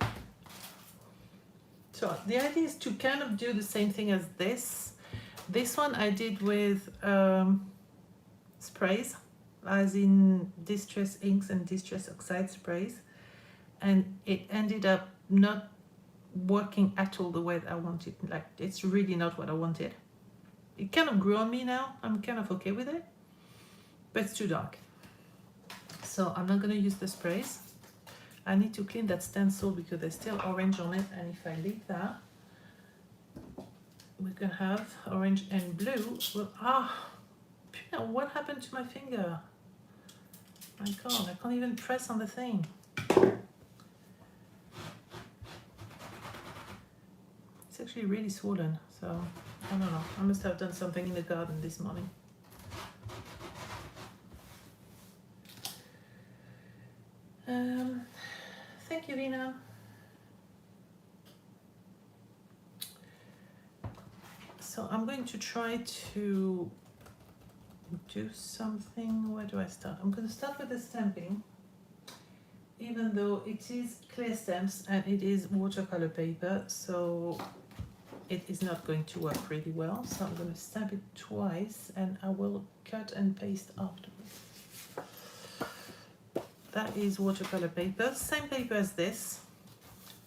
So the idea is to kind of do the same thing as this. This one I did with sprays, as in distress inks and distress oxide sprays, and it ended up not working at all the way that I wanted. Like it's really not what I wanted. It kind of grew on me now. I'm kind of okay with it, but it's too dark. So I'm not going to use the sprays. I need to clean that stencil because there's still orange on it, and if I leave that, we're going to have orange and blue. Well, what happened to my finger? My God, I can't even press on the thing. It's actually really swollen, so I don't know. I must have done something in the garden this morning. Thank you, Lina. So I'm going to try to do something. Where do I start? I'm going to start with the stamping, even though it is clear stamps and it is watercolor paper. So it is not going to work really well. So I'm going to stamp it twice and I will cut and paste afterwards. That is watercolor paper, same paper as this,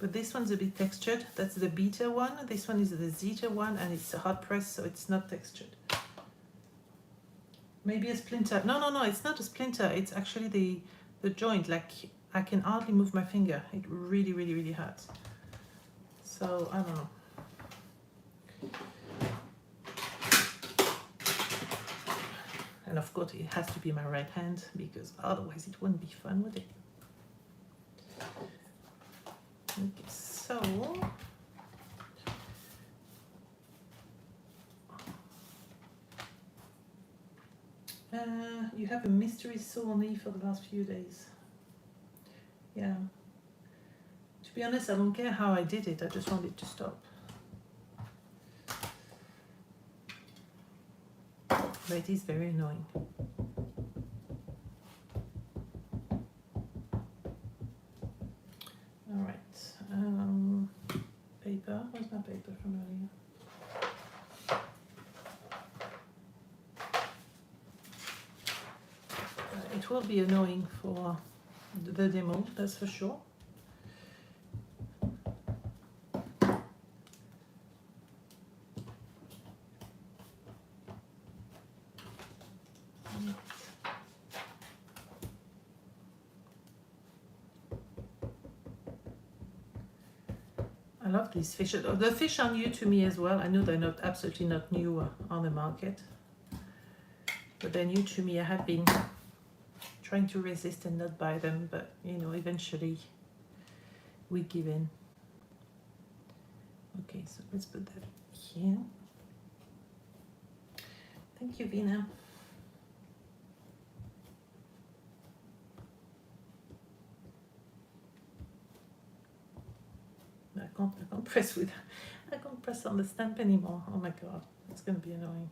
but this one's a bit textured. That's the beta one. This one is the zeta one, and it's a hot press, so it's not textured. Maybe a splinter. No, it's not a splinter. It's actually the joint. Like, I can hardly move my finger. It really, really, really hurts. So I don't know. And of course it has to be my right hand, because otherwise it wouldn't be fun, would it? Okay, so you have a mystery sore knee for the last few days. Yeah. To be honest, I don't care how I did it, I just want it to stop. But it is very annoying. All right. Paper. Where's my paper from earlier? It will be annoying for the demo, that's for sure. I love these fish. The fish are new to me as well. I know they're not absolutely not new on the market, but they're new to me. I have been trying to resist and not buy them, but you know, eventually we give in. Okay, so let's put that here. Thank you, Vina. I can't press with, I can't press on the stamp anymore. Oh my god, it's going to be annoying.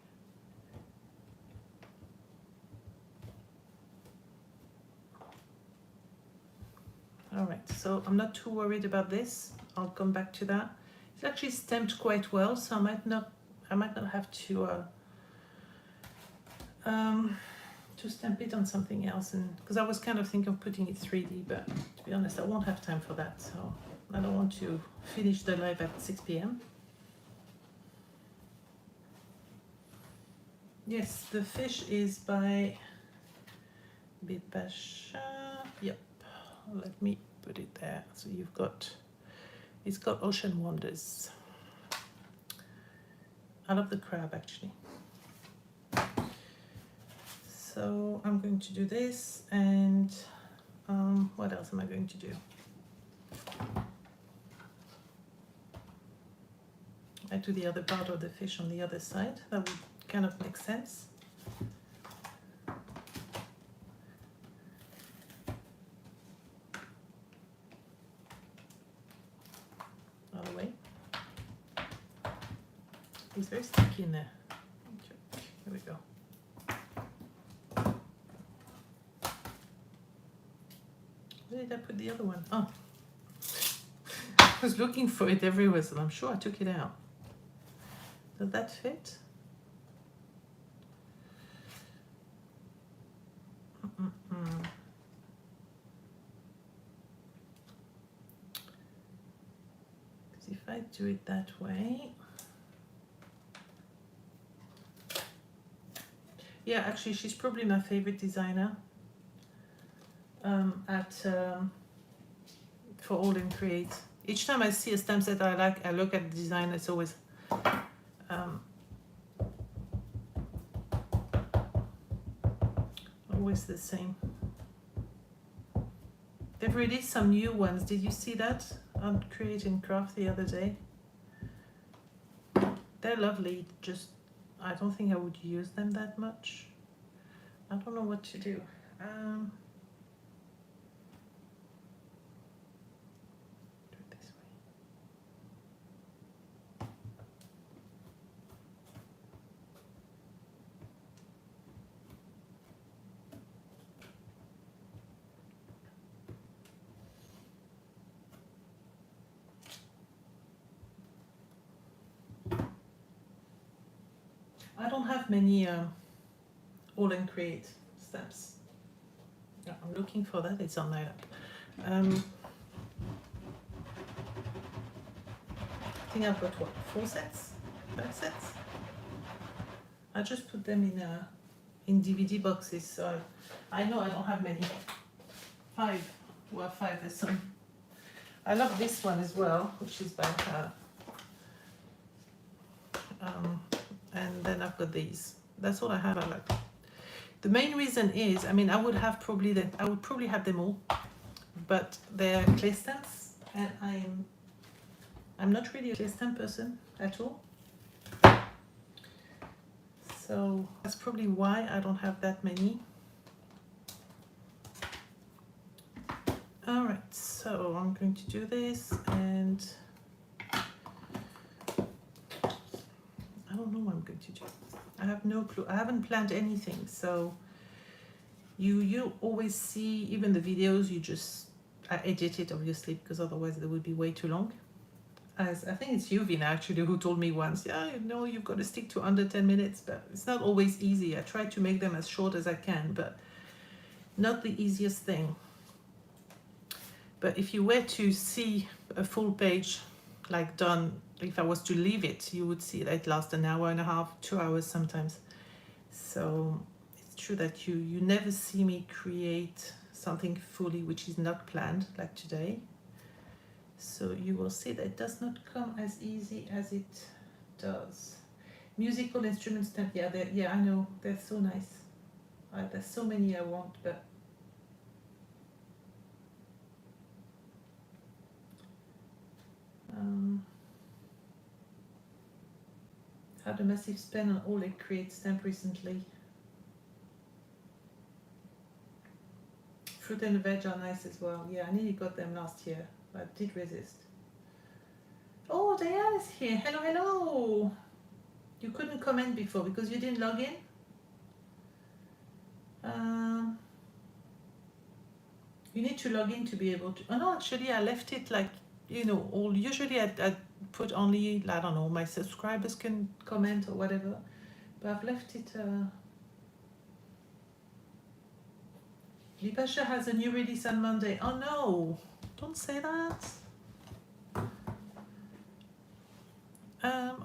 All right, so I'm not too worried about this. I'll come back to that. It's actually stamped quite well, so I might not have to stamp it on something else, and because I was kind of thinking of putting it 3D, but to be honest, I won't have time for that, so I don't want to finish the live at 6 p.m. Yes, the fish is by Bipasha. Yep, let me put it there. So you've got, it's got Ocean Wonders. I love the crab actually. So I'm going to do this, and what else am I going to do? I do the other part of the fish on the other side. That would kind of make sense. Other way. It's very sticky in there. Here we go. Where did I put the other one? Oh, I was looking for it everywhere, so I'm sure I took it out. Does that fit? Because if I do it that way, yeah, actually, she's probably my favorite designer. For AAll and Create. Each time I see a stamp set I like, I look at the design. It's always always the same. They've released some new ones. Did you see that on Create and Craft the other day? They're lovely. Just I don't think I would use them that much. I don't know what to do. I don't have many AAll and Create stamps. Yeah, I'm looking for that. It's on my lap. I think I've got what, 4 sets, 5 sets. I just put them in DVD boxes, so I know I don't have many. 5. Well, 5. There's some. I love this one as well, which is by her. And then I've got these. That's all I have. I like. The main reason is, I mean, I would probably have them all, but they're clay stamps, and I'm not really a clay stamp person at all. So that's probably why I don't have that many. All right, so I'm going to do this, and I don't know what I'm going to do. I have no clue. I haven't planned anything, so you always see, even the videos, I edit it obviously, because otherwise they would be way too long. As I think it's you, Vina, actually, who told me once, yeah, you know, you've got to stick to under 10 minutes, but it's not always easy. I try to make them as short as I can, but not the easiest thing. But if you were to see a full page, like done, if I was to leave it, you would see that it lasts an hour and a half, 2 hours sometimes. So it's true that you never see me create something fully which is not planned, like today. So you will see that it does not come as easy as it does. Musical instrument stamp, yeah, I know, they're so nice. There's so many I want, but had a massive spend on AAll and Create stamp recently. Fruit and veg are nice as well. Yeah, I nearly got them last year, but I did resist. Oh, Diane is here. Hello, hello. You couldn't comment before because you didn't log in? You need to log in to be able to. Oh no, actually I left it like, you know, all. Usually I put only, I don't know, my subscribers can comment or whatever, but I've left it. Lipasha has a new release on Monday. Oh no, don't say that.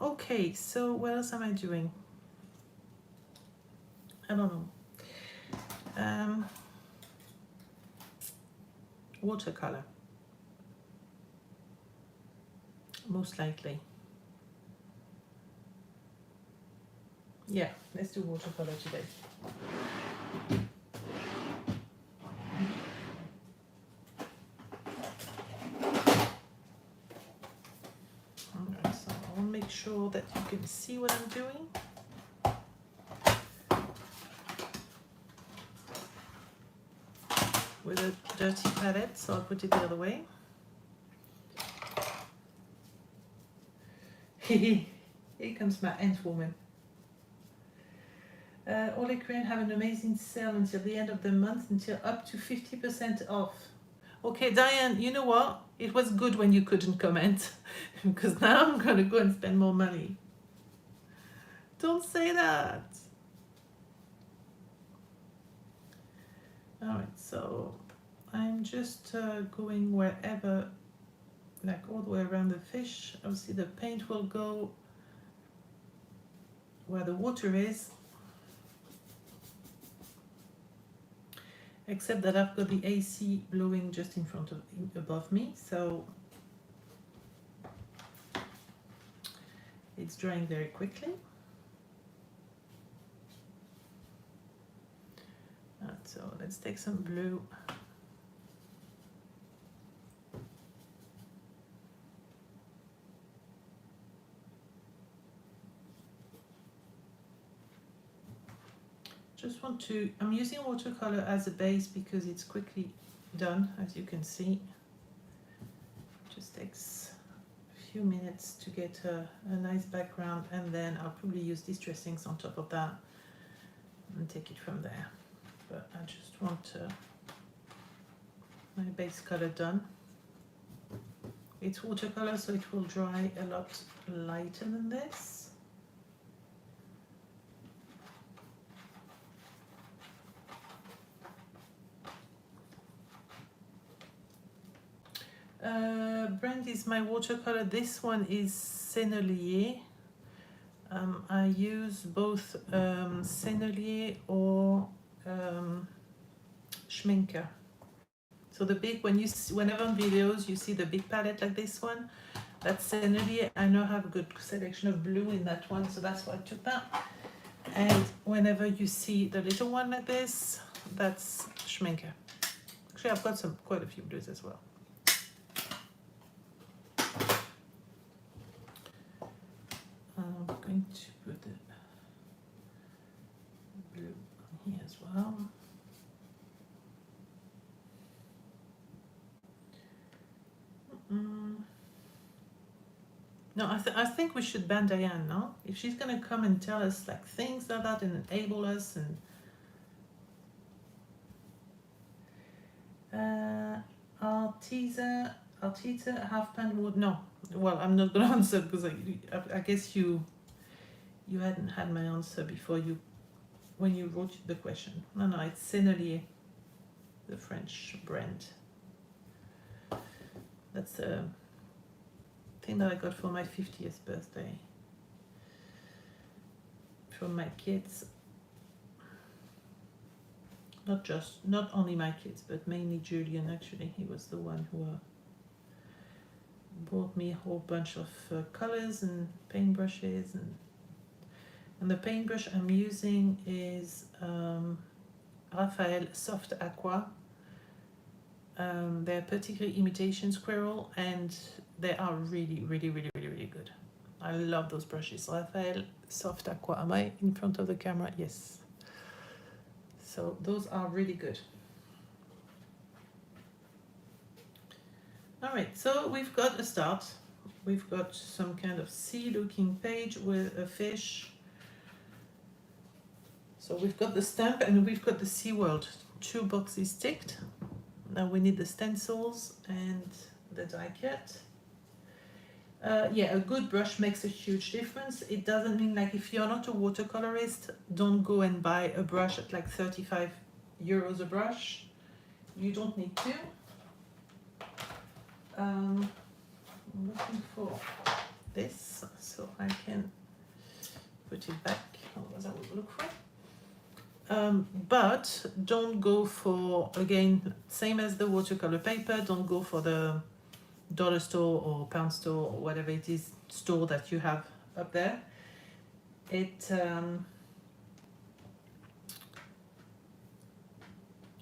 Okay, so what else am I doing? I don't know. Watercolor, most likely. Yeah, let's do watercolor today. Alright, so I'll make sure that you can see what I'm doing. With a dirty palette, so I'll put it the other way. Here comes my ant woman. AAll and Create have an amazing sale until the end of the month, until up to 50% off. Okay, Diane, you know what? It was good when you couldn't comment, because now I'm going to go and spend more money. Don't say that. Alright, so I'm just going wherever, like all the way around the fish. Obviously the paint will go where the water is, except that I've got the AC blowing just in front of, above me, so it's drying very quickly. So let's take some blue. Just want to, I'm using watercolor as a base because it's quickly done, as you can see. Just takes a few minutes to get a nice background, and then I'll probably use distressings on top of that and take it from there. But I just want my base color done. It's watercolor, so it will dry a lot lighter than this. brand is my watercolor. This one is Sennelier. I use both Sennelier or Schminker. So the big, whenever on videos you see the big palette like this one, that's Sennelier. I know I have a good selection of blue in that one, so that's why I took that. And whenever you see the little one like this, that's Schminker. Actually, I've got quite a few blues as well. I'm going to put the blue on here as well. No, I think we should ban Diane, no? If she's gonna come and tell us like things like that and enable us and Altita half pan wood. No, well, I'm not gonna answer because I guess you hadn't had my answer before when you wrote the question. No, it's Sennelier, the French brand. That's a thing that I got for my 50th birthday from my kids. Not only my kids, but mainly Julian. Actually, he was the one who bought me a whole bunch of colors and paintbrushes, and the paintbrush I'm using is Raphael Soft Aqua. They're particularly imitation squirrel, and they are really, really, really, really, really good. I love those brushes. Raphael Soft Aqua. Am I in front of the camera? Yes. So those are really good. All right, so we've got a start. We've got some kind of sea-looking page with a fish. So we've got the stamp and we've got the SeaWorld. 2 boxes ticked. Now we need the stencils and the die cut. Yeah, a good brush makes a huge difference. It doesn't mean like if you're not a watercolorist, don't go and buy a brush at like 35 euros a brush. You don't need to. I'm looking for this so I can put it back, otherwise I will look for it. But don't go for, again, same as the watercolor paper, don't go for the dollar store or pound store or whatever it is store that you have up there.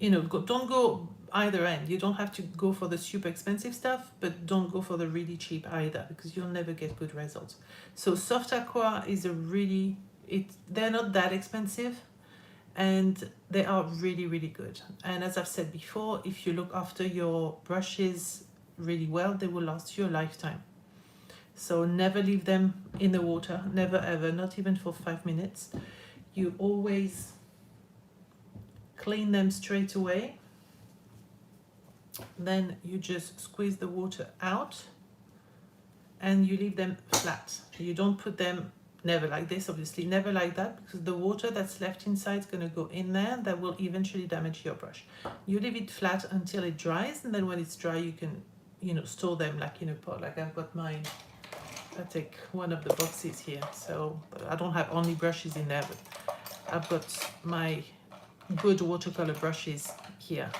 Don't go either end. You don't have to go for the super expensive stuff, but don't go for the really cheap either, because you'll never get good results. So Soft Aqua is they're not that expensive, and they are really, really good. And as I've said before, if you look after your brushes really well, they will last you a lifetime. So never leave them in the water, never ever, not even for 5 minutes. You always clean them straight away. Then you just squeeze the water out and you leave them flat. You don't put them, never like this, obviously, never like that, because the water that's left inside is going to go in there. That will eventually damage your brush. You leave it flat until it dries, and then when it's dry, you can, store them like in a pot. Like I've got mine. I take one of the boxes here. So I don't have only brushes in there, but I've got my good watercolor brushes here.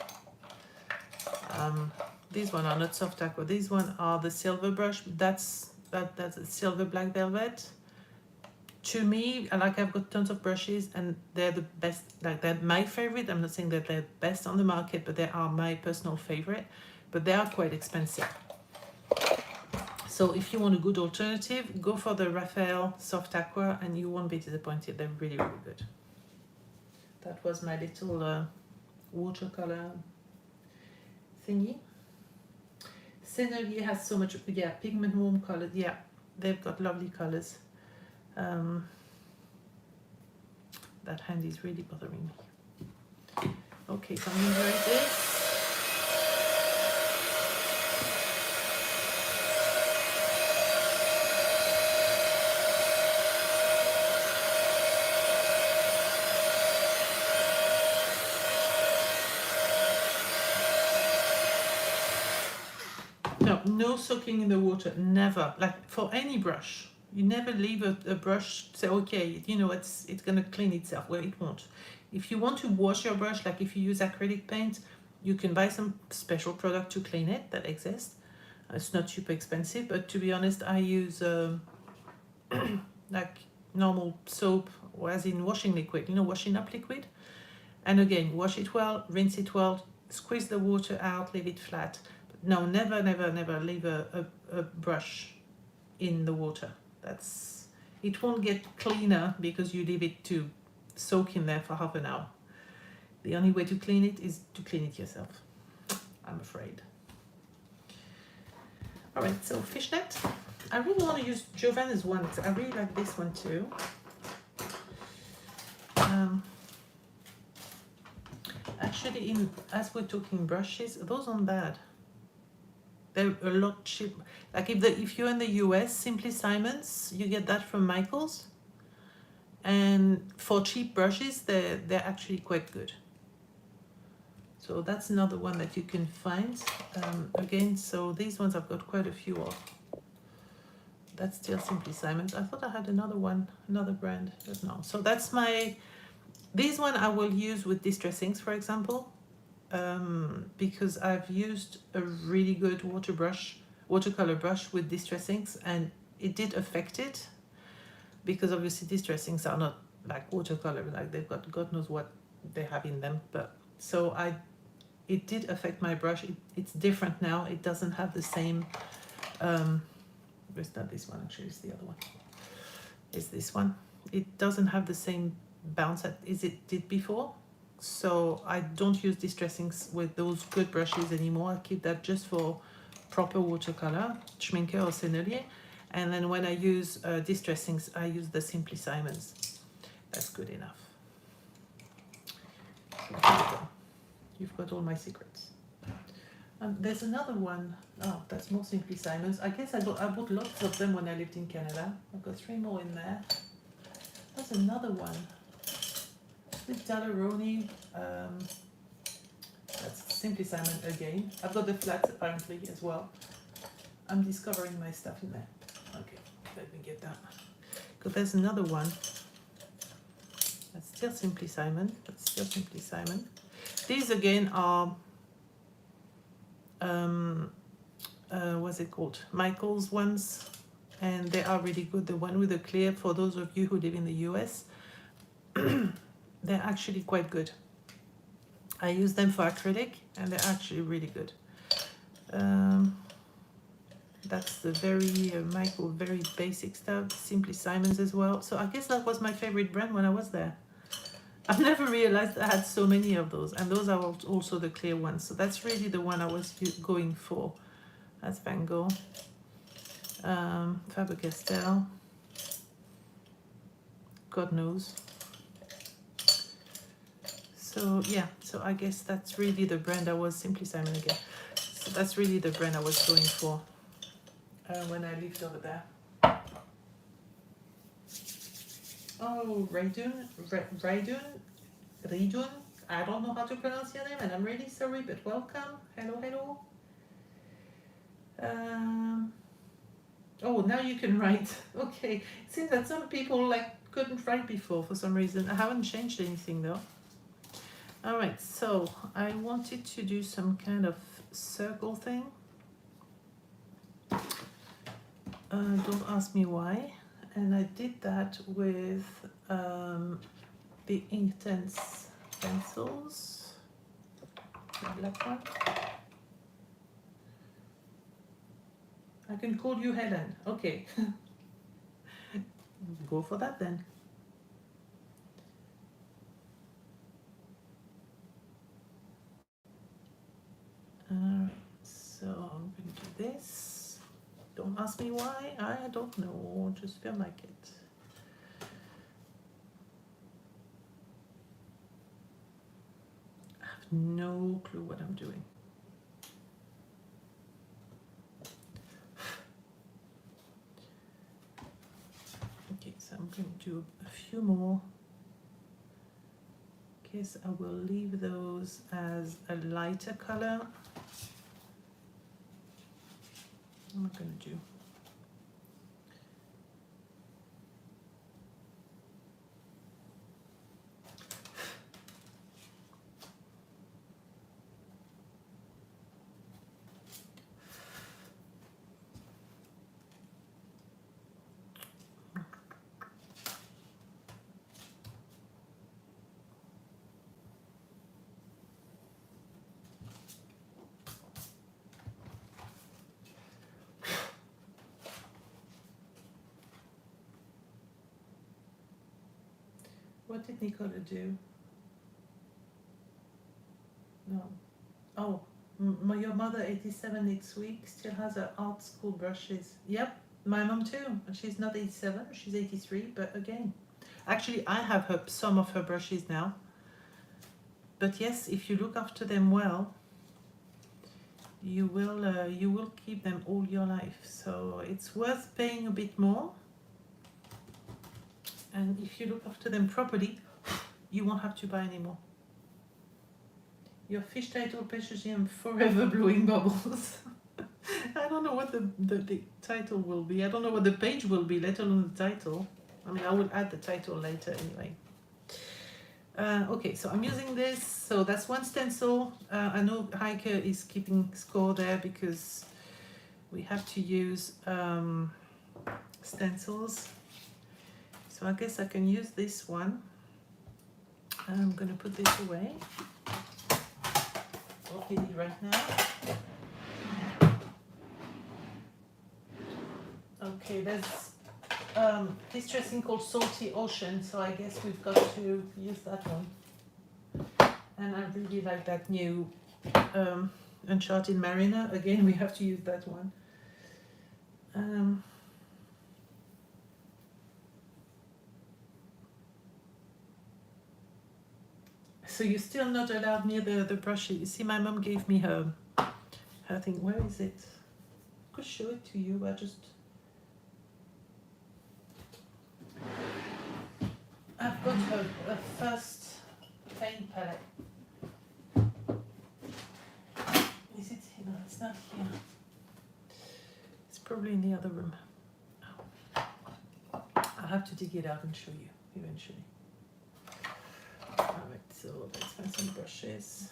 These one are not Soft Aqua. These one are the silver brush. That's a silver black velvet. To me, I've got tons of brushes and they're the best, like they're my favorite. I'm not saying that they're best on the market, but they are my personal favorite, but they are quite expensive. So if you want a good alternative, go for the Raphael Soft Aqua and you won't be disappointed. They're really, really good. That was my little watercolor thingy. Sennelier has so much, pigment warm colors. Yeah, they've got lovely colors. That hand is really bothering me. Okay, so I'm going to write this. No, no soaking in the water, never. Like for any brush, you never leave a brush, say, okay, you know, it's gonna clean itself. Well, it won't. If you want to wash your brush, like if you use acrylic paint, you can buy some special product to clean it that exists. It's not super expensive, but to be honest, I use like normal soap, or as in washing liquid, you know, washing up liquid. And again, wash it well, rinse it well, squeeze the water out, leave it flat. But no, never, never, never leave a brush in the water. It won't get cleaner because you leave it to soak in there for half an hour. The only way to clean it is to clean it yourself, I'm afraid. All right, so fishnet. I really want to use Giovanna's one. I really like this one too. Actually, as we're talking brushes, those aren't bad. They're a lot cheap. Like if you're in the US, Simply Simons, you get that from Michaels. And for cheap brushes, they're actually quite good. So that's another one that you can find. Again, so these ones I've got quite a few of. That's still Simply Simons. I thought I had another one, another brand, but no. So that's this one I will use with Distress Inks, for example, because I've used a really good watercolor brush with Distress Inks, and it did affect it, because obviously Distress Inks are not like watercolor, like they've got God knows what they have in them, but so it did affect my brush. It's different now. It doesn't have the same, it's not this one actually, it's the other one. It's this one. It doesn't have the same bounce as it did before. So I don't use Distress Inks with those good brushes anymore. I keep that just for proper watercolor, Schminke or Sennelier. And then when I use Distress Inks, I use the Simply Simons. That's good enough. So there you go. You've got all my secrets. There's another one. Oh, that's more Simply Simons. I guess I bought lots of them when I lived in Canada. I've got 3 more in there. There's another one. This Daleroni. That's Simply Simon again. I've got the flats apparently as well. I'm discovering my stuff in there. Okay, let me get that. Because there's another one. That's still Simply Simon. That's still Simply Simon. These again are what's it called? Michael's ones, and they are really good. The one with the clear, for those of you who live in the US, they're actually quite good. I use them for acrylic, and they're actually really good. That's the very Michael, very basic stuff. Simply Simons as well. So I guess that was my favorite brand when I was there. I've never realized I had so many of those, and those are also the clear ones. So that's really the one I was going for. That's Van Gogh, Faber-Castell, God knows. So yeah, so I guess that's really the brand I was, Simply Simon again. So that's really the brand I was going for when I lived over there. Oh, Raidun, I don't know how to pronounce your name, and I'm really sorry, but welcome. Hello, hello. Oh, now you can write. Okay, it seems that some people couldn't write before for some reason. I haven't changed anything though. All right, so I wanted to do some kind of circle thing. Don't ask me why. And I did that with the Inktense pencils, the black one. I can call you Helen. Okay. Go for that then. Alright, so I'm going to do this. Don't ask me why, I don't know, just feel like it. I have no clue what I'm doing. Okay, so I'm going to do a few more. Guess I will leave those as a lighter color. am I going to do? What did Nicola do? No. Oh, your mother, 87 next week, still has her art school brushes. Yep, my mom too. And she's not 87, she's 83. But again, actually, I have some of her brushes now. But yes, if you look after them well, you will keep them all your life. So it's worth paying a bit more. And if you look after them properly, you won't have to buy anymore. Your fish title Pêche forever blowing bubbles. I don't know what the title will be. I don't know what the page will be, let alone the title. I mean, I will add the title later anyway. Okay, so I'm using this. So that's one stencil. I know Heike is keeping score there because we have to use stencils. So I guess I can use this one. I'm going to put this away. Okay, right now. Okay, there's this dressing called Salty Ocean, so I guess we've got to use that one. And I really like that new Uncharted Mariner. Again, we have to use that one. So you're still not allowed near the brushes. You see, my mom gave me her thing. Where is it? I could show it to you. I've got her first paint palette. Is it here? No, it's not here. It's probably in the other room. I'll have to dig it out and show you eventually. Alright, so let's find some brushes.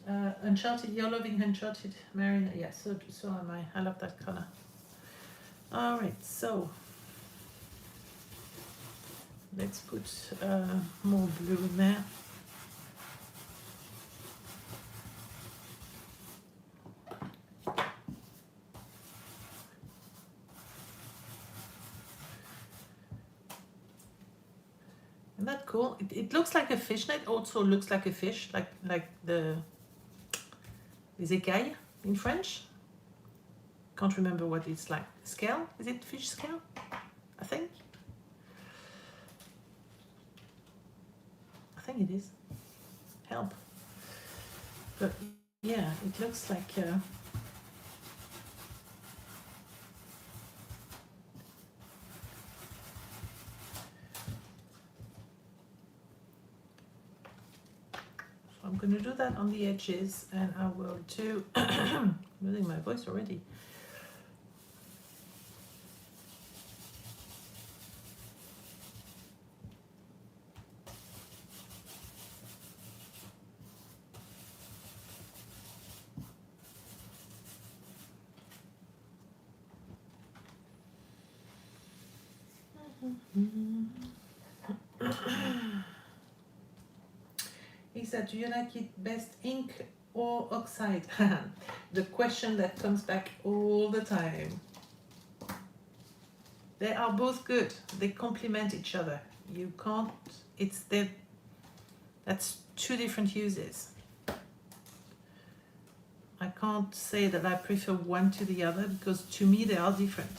Uncharted, you're loving Uncharted Mariner. Yeah, so am I. I love that color. Alright, so let's put more blue in there. Isn't that cool? It looks like a fishnet, also looks like a fish, like the les écailles in French. Can't remember what it's like. Scale? Is it fish scale? I think it is. Help. But yeah, it looks like I'm going to do that on the edges, and I will do I'm losing my voice already. Isa, do you like it best ink or oxide? The question that comes back all the time. They are both good. They complement each other. You can't, that's two different uses. I can't say that I prefer one to the other because to me they are different.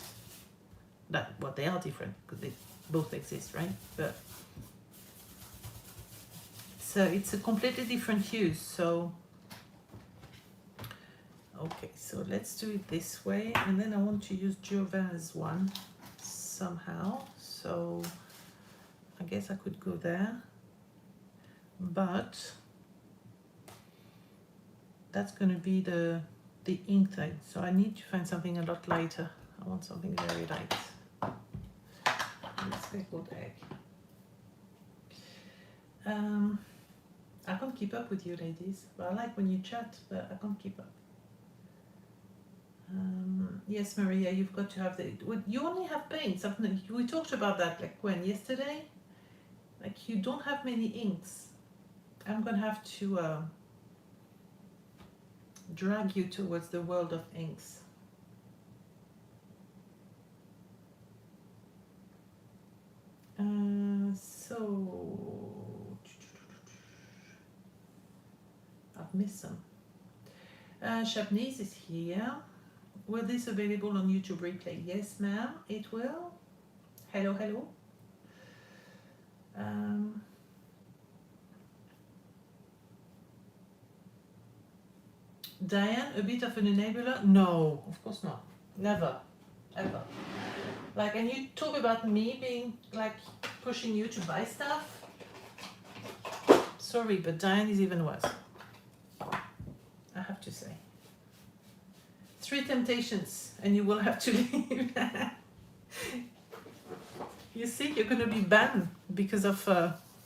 Well, they are different because they both exist, right? But so it's a completely different use. So okay, so let's do it this way, and then I want to use Giovanna's one somehow. So I guess I could go there, but that's going to be the the ink thing. So I need to find something a lot lighter. I want something very light. Speckled egg. I can't keep up with you ladies, but I like when you chat, but I can't keep up. Yes, Maria, you've got to have the. You only have paints. We talked about that like when yesterday. Like you don't have many inks. I'm gonna have to drag you towards the world of inks. So I've missed some. Shabnez is here. Will this available on YouTube replay? Yes, ma'am, it will. Hello, hello. Diane, a bit of an enabler? No, of course not. Never, ever. Like, and you talk about me being like pushing you to buy stuff. Sorry, but Diane is even worse. I have to say. 3 temptations, and you will have to leave. You see, you're going to be banned because of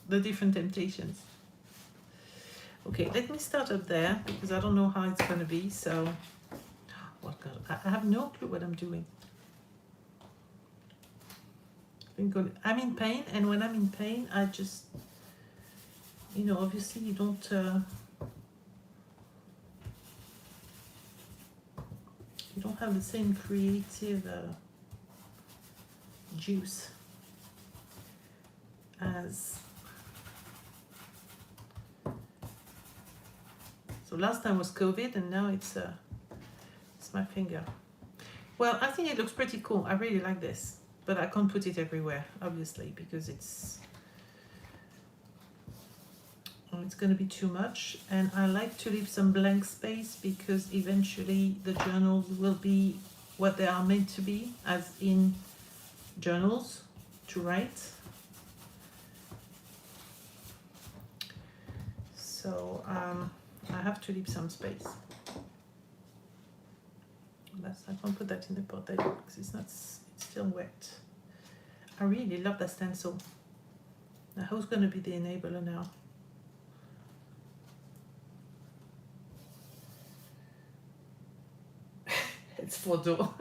the different temptations. Okay, let me start up there because I don't know how it's going to be. So, I have no clue what I'm doing. I'm in pain, and when I'm in pain, I just, you know, obviously you don't. You don't have the same creative juice as. So last time was COVID, and now it's my finger. Well, I think it looks pretty cool. I really like this, but I can't put it everywhere, obviously, because it's going to be too much, and I like to leave some blank space because eventually the journals will be what they are meant to be, as in journals to write. So I have to leave some space. I can't put that in the pot because it's still wet. I really love that stencil. Now who's going to be the enabler now? It's photo.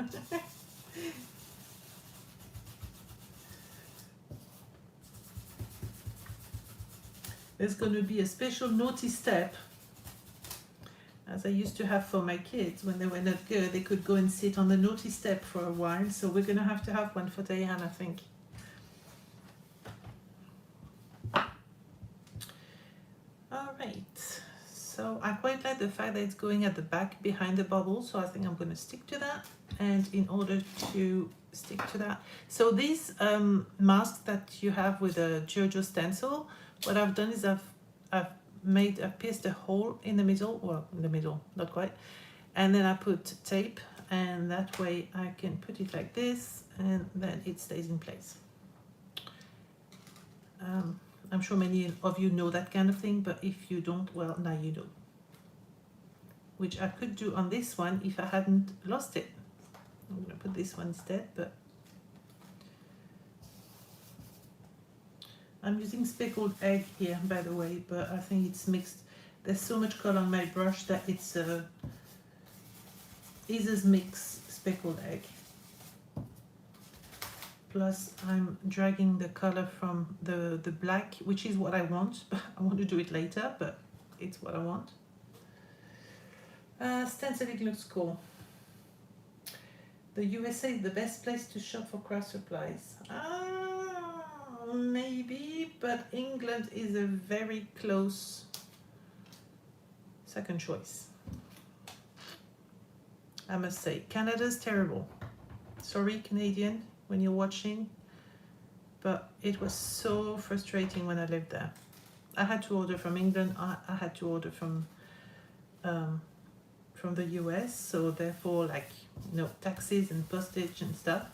There's going to be a special naughty step, as I used to have for my kids. When they were not good, they could go and sit on the naughty step for a while. So we're going to have one for Diane, I think. All right. So I quite like the fact that it's going at the back behind the bubble. So I think I'm going to stick to that. And in order to stick to that, so these masks that you have with a Jojo stencil, what I've done is I've pierced a hole in the middle, well, in the middle, not quite, and then I put tape, and that way I can put it like this, and then it stays in place. I'm sure many of you know that kind of thing, but if you don't, well, now you know. Which I could do on this one if I hadn't lost it. I'm going to put this one instead, but I'm using speckled egg here, by the way, but I think it's mixed. There's so much color on my brush that it's Isa's Mix speckled egg. Plus I'm dragging the color from the black, which is what I want. I want to do it later, but it's what I want. Stenciling looks cool. The USA is the best place to shop for craft supplies. Maybe, but England is a very close second choice. I must say, Canada's terrible. Sorry, Canadian, when you're watching, but it was so frustrating when I lived there. I had to order from England. I had to order from the US, so therefore, like, you know, taxes and postage and stuff.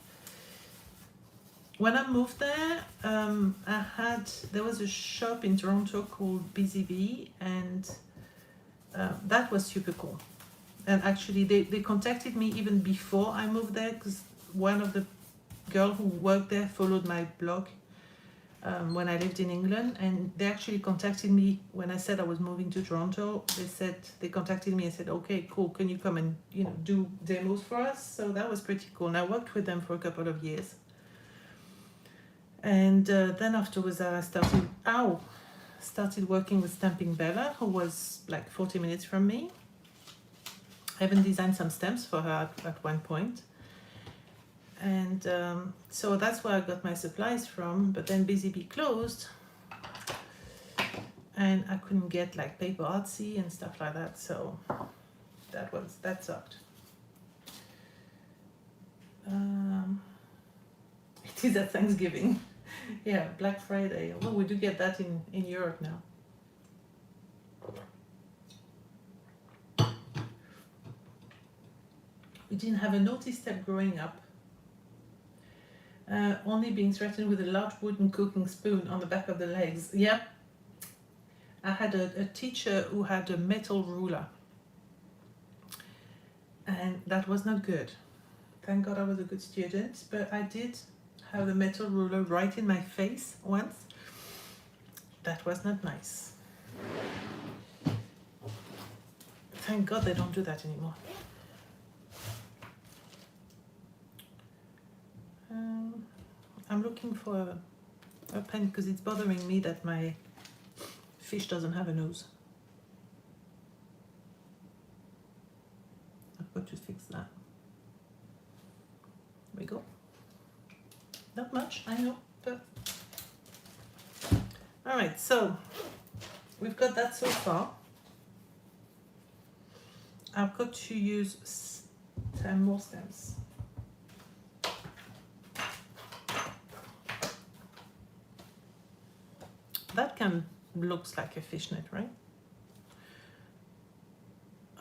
When I moved there, there was a shop in Toronto called Busy Bee, and that was super cool. And actually, they contacted me even before I moved there, because one of the girl who worked there followed my blog when I lived in England, and they actually contacted me when I said I was moving to Toronto. They contacted me and said, okay, cool, can you come and do demos for us? So that was pretty cool, and I worked with them for a couple of years. And then afterwards I started working with Stamping Bella, who was like 40 minutes from me. I even designed some stamps for her at one point. And so that's where I got my supplies from, but then Busy Bee closed and I couldn't get like paper artsy and stuff like that, so that sucked. It is at Thanksgiving. Yeah, Black Friday. Well, we do get that in Europe now. We didn't have a naughty step growing up. Only being threatened with a large wooden cooking spoon on the back of the legs. Yep. I had a teacher who had a metal ruler. And that was not good. Thank God I was a good student, but I did have the metal ruler right in my face once. That was not nice. Thank God they don't do that anymore. I'm looking for a pen because it's bothering me that my fish doesn't have a nose. I've got to fix that. There we go. Not much, I know, but... Alright, so we've got that so far. I've got to use 10 more stamps. That can looks like a fishnet, right?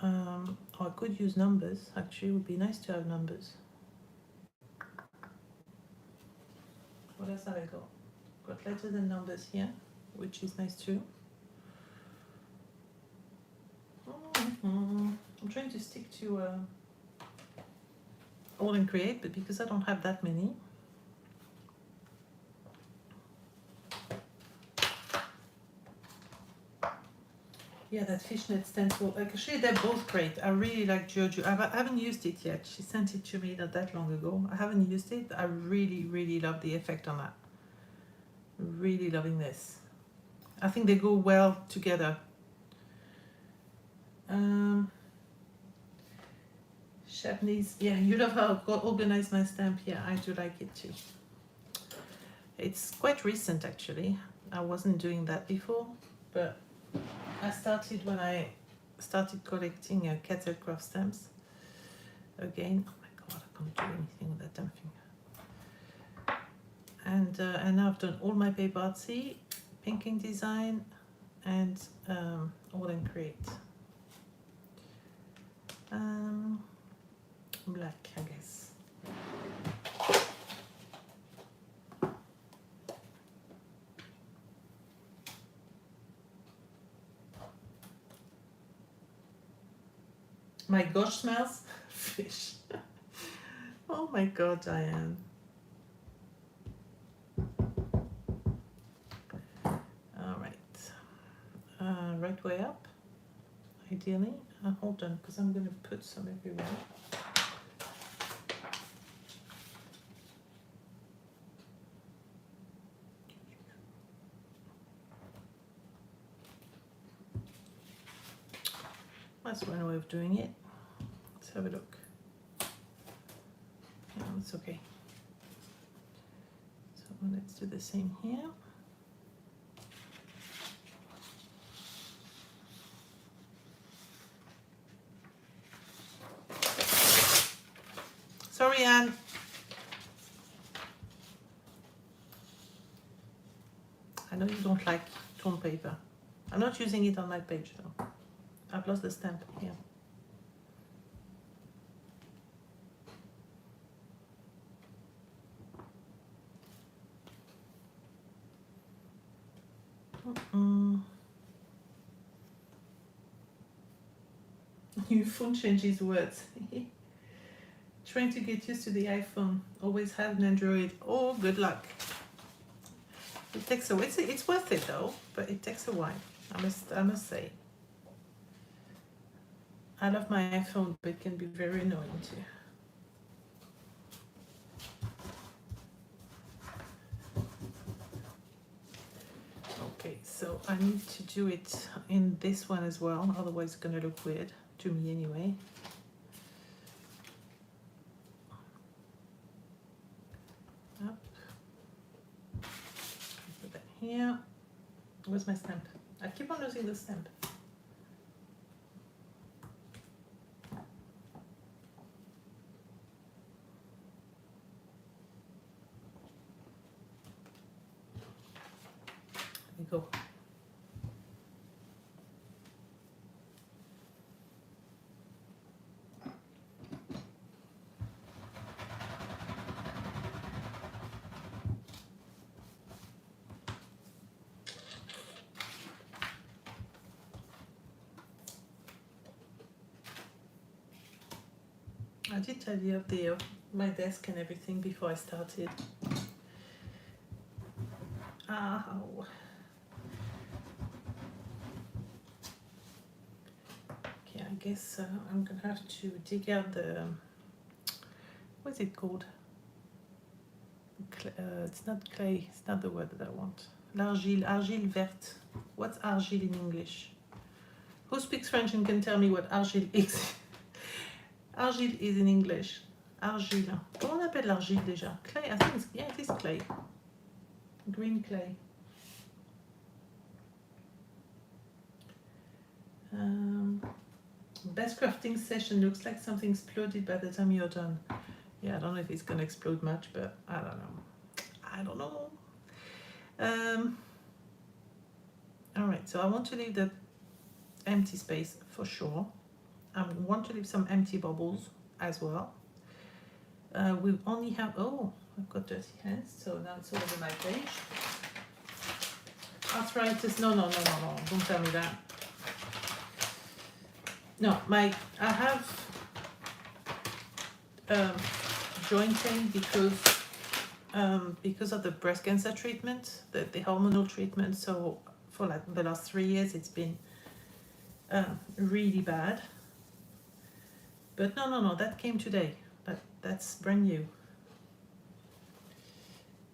Or I could use numbers. Actually, it would be nice to have numbers. What else have I got? Got letters and numbers here, which is nice too. I'm trying to stick to AAll and Create, but because I don't have that many. Yeah, that fishnet stencil. Actually, they're both great. I really like Giorgio. I haven't used it yet. She sent it to me not that long ago. I haven't used it. I really, really love the effect on that. Really loving this. I think they go well together. Japanese. Yeah, you love how I organize my stamp. Yeah, I do like it too. It's quite recent, actually. I wasn't doing that before, but I started when I started collecting Craft stamps again. Oh my God, I can't do anything with that damn finger. And now I've done all my paper artsy, pinking design, and AAll and Create. Black, I guess. My gosh smells fish. Oh my God, Diane. All right. Right way up, ideally. Hold on, because I'm going to put some everywhere. That's one way of doing it. Let's have a look. Yeah, that's okay. So let's do the same here. Sorry, Anne. I know you don't like torn paper. I'm not using it on my page though. I've lost the stamp here. New phone changes words. Trying to get used to the iPhone. Always had an Android. Oh, good luck. It takes a while. It's worth it though, but it takes a while. I must say. I love my iPhone, but it can be very annoying too. Okay, so I need to do it in this one as well, otherwise it's gonna look weird to me anyway. Up. Put that here. Where's my stamp? I keep on losing the stamp. Go. I did tidy up my desk and everything before I started. Ow. Okay, I guess I'm gonna have to dig out the, what's it called? It's not clay, it's not the word that I want. L'argile, argile verte. What's argile in English? Who speaks French and can tell me what argile is? Argile is in English. Argile. Comment on appelle l'argile déjà? Clay, I think yeah, it is clay. Green clay. Best crafting session looks like something exploded by the time you're done. Yeah, I don't know if it's gonna explode much, but I don't know. I don't know. All right, so I want to leave the empty space for sure. I want to leave some empty bubbles as well. We only have, oh, I've got dirty hands, so now it's all over my page. Arthritis, no, don't tell me that. No, I have joint pain because of the breast cancer treatment, the hormonal treatment. So for like the last 3 years, it's been really bad. But no, that came today. That's brand new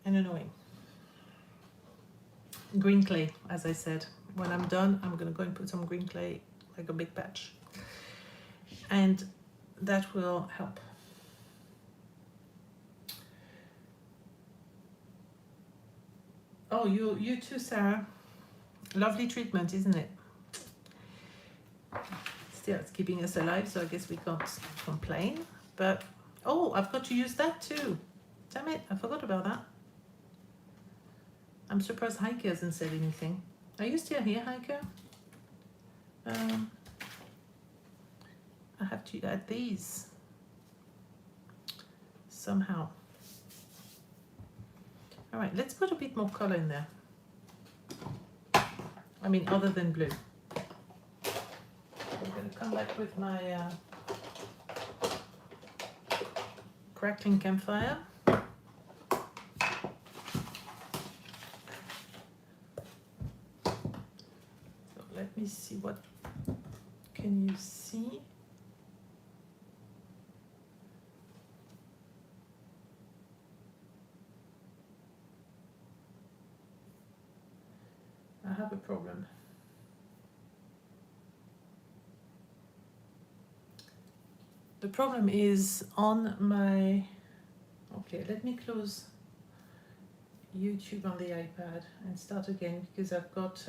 and annoying. Green clay, as I said. When I'm done, I'm gonna go and put some green clay, like a big patch, and that will help. Oh, you too, Sarah. Lovely treatment, isn't it? Still, it's keeping us alive, so I guess we can't complain. But oh, I've got to use that too. Damn it, I forgot about that. I'm surprised Heike hasn't said anything. Are you still here, Heike? I have to add these somehow. All right, let's put a bit more color in there. I mean, other than blue. I'm going to come back with my crackling campfire. So let me see, what can you see? I have a problem. The problem is on my, okay, let me close YouTube on the iPad and start again because I've got,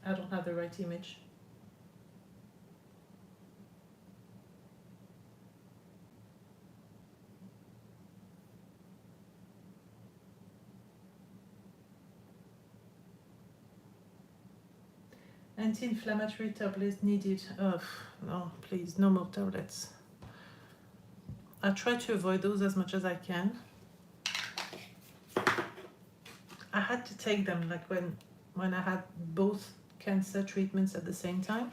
I don't have the right image. Anti-inflammatory tablets needed. Oh, no, please, no more tablets. I try to avoid those as much as I can. I had to take them like when I had both cancer treatments at the same time.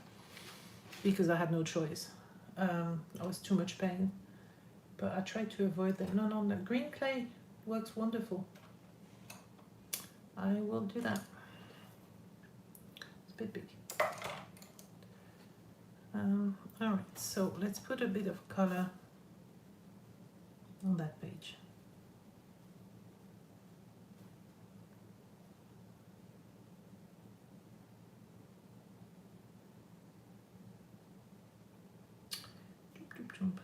because I had no choice. I was too much pain, but I tried to avoid that. No, the green clay works wonderful. I will do that. It's a bit big. All right, so let's put a bit of color on that page. Jump.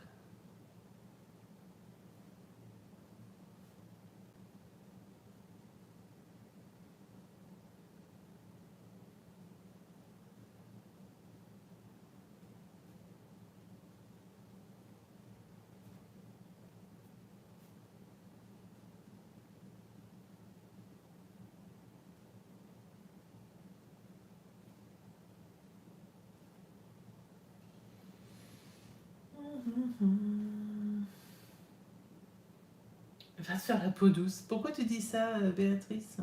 Va se faire la peau douce. Pourquoi tu dis ça, Béatrice?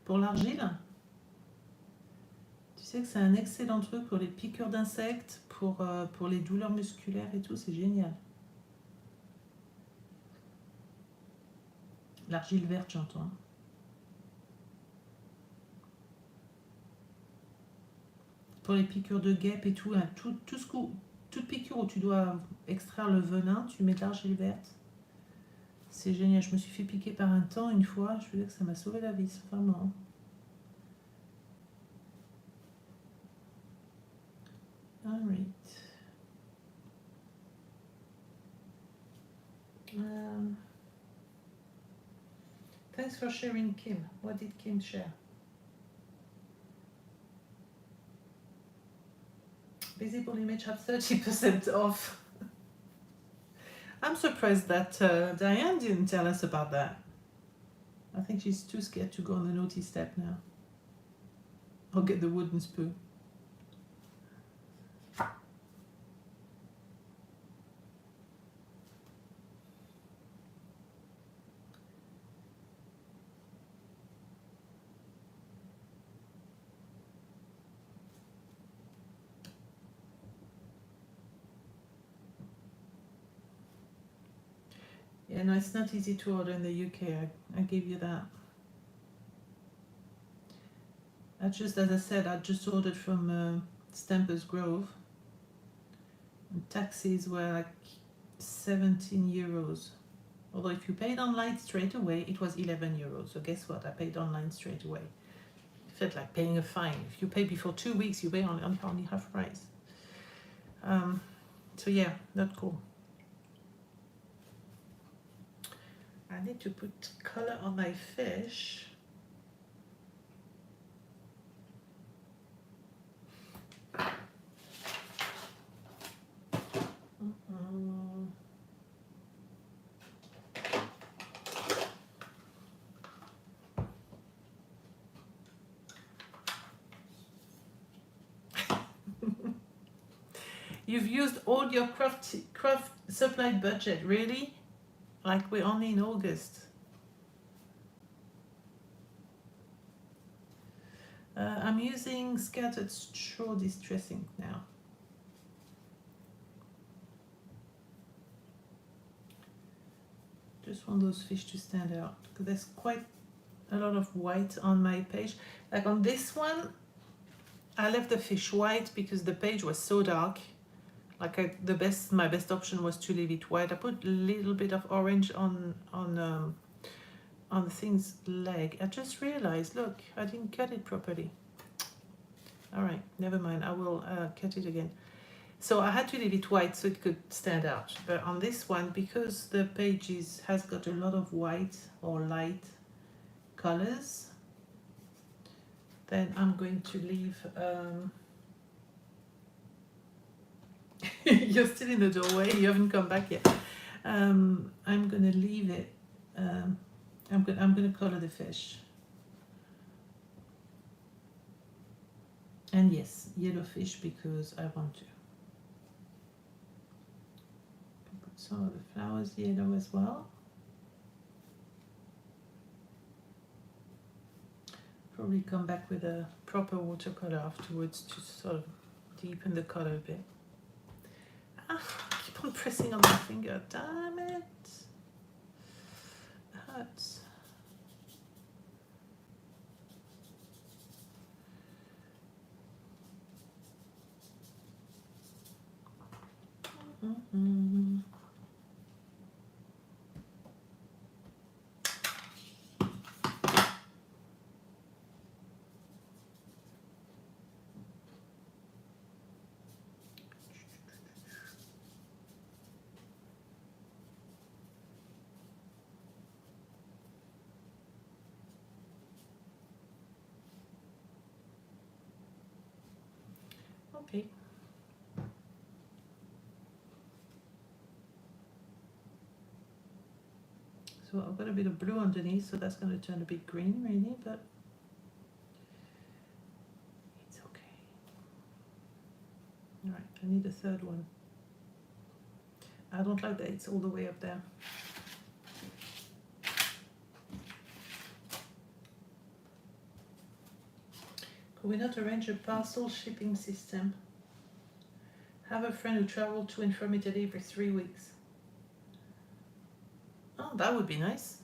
Pour l'argile? Tu sais que c'est un excellent truc pour les piqûres d'insectes, pour les douleurs musculaires et tout, c'est génial. L'argile verte, j'entends. Pour les piqûres de guêpes et tout, hein, toute piqûre où tu dois extraire le venin, tu mets de l'argile verte. C'est génial. Je me suis fait piquer par un temps une fois. Je veux dire que ça m'a sauvé la vie, vraiment. Alright. Thanks for sharing, Kim. What did Kim share? Visible image have 30% off. I'm surprised that Diane didn't tell us about that. I think she's too scared to go on the naughty step now. Or get the wooden spoon. Yeah, no, it's not easy to order in the UK. I give you that. As I said, I just ordered from Stampers Grove. And taxes were like 17 euros. Although if you paid online straight away, it was 11 euros. So guess what? I paid online straight away. It felt like paying a fine. If you pay before 2 weeks, you pay only half price. So yeah, not cool. I need to put color on my fish. You've used all your craft supply budget, really? Like we're only in August. I'm using scattered straw distressing now. Just want those fish to stand out because there's quite a lot of white on my page. Like on this one, I left the fish white because the page was so dark. Like my best option was to leave it white. I put a little bit of orange on the thing's leg. I just realized, look, I didn't cut it properly. All right, never mind. I will cut it again. So I had to leave it white so it could stand out. But on this one, because the page has got a lot of white or light colors, then I'm going to leave. You're still in the doorway. You haven't come back yet. I'm gonna leave it. I'm gonna color the fish. And yes, yellow fish because I want to. Put some of the flowers yellow as well. Probably come back with a proper watercolor afterwards to sort of deepen the color a bit. Ah, I keep on pressing on my finger. Damn it. It hurts. Mm-hmm. Okay. So I've got a bit of blue underneath, so that's going to turn a bit green, really, but it's okay. All right, I need a third one. I don't like that it's all the way up there. Could we not arrange a parcel shipping system? Have a friend who traveled to and from Italy for 3 weeks. Oh, that would be nice.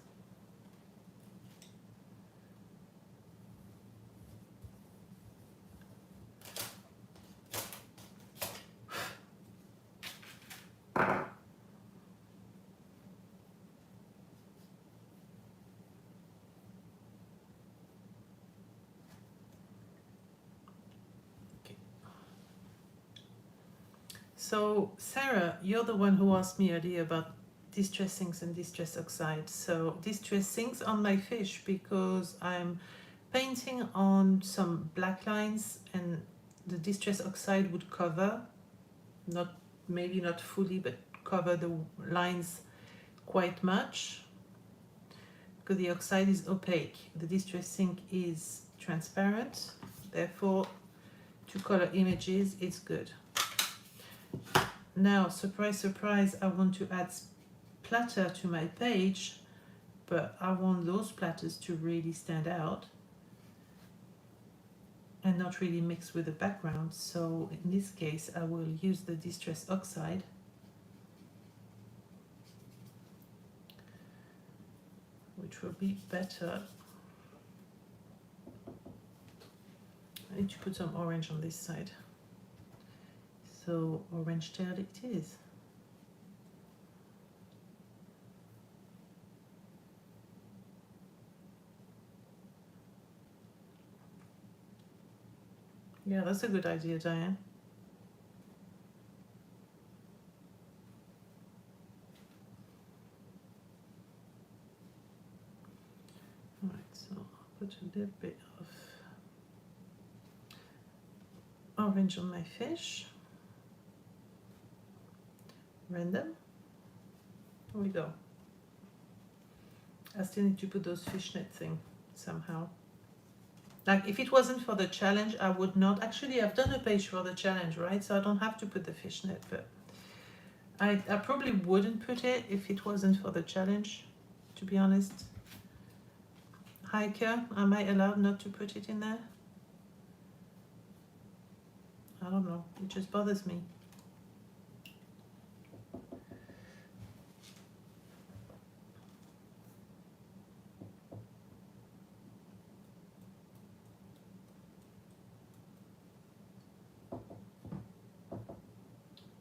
So, Sarah, you're the one who asked me earlier about distress inks and distress oxide. So, distress inks on my fish because I'm painting on some black lines and the distress oxide would cover, maybe not fully, but cover the lines quite much because the oxide is opaque. The distress ink is transparent, therefore to color images it's good. Now, surprise, surprise, I want to add splatter to my page, but I want those splatters to really stand out and not really mix with the background. So in this case, I will use the distress oxide. Which will be better. I need to put some orange on this side. So orange tail it is. Yeah, that's a good idea, Diane. All right, so I'll put a little bit of orange on my fish. Random. Here we go. I still need to put those fishnet thing somehow. Like if it wasn't for the challenge, I would not. Actually, I've done a page for the challenge, right? So I don't have to put the fishnet, but I probably wouldn't put it if it wasn't for the challenge, to be honest. Hiker, am I allowed not to put it in there? I don't know. It just bothers me.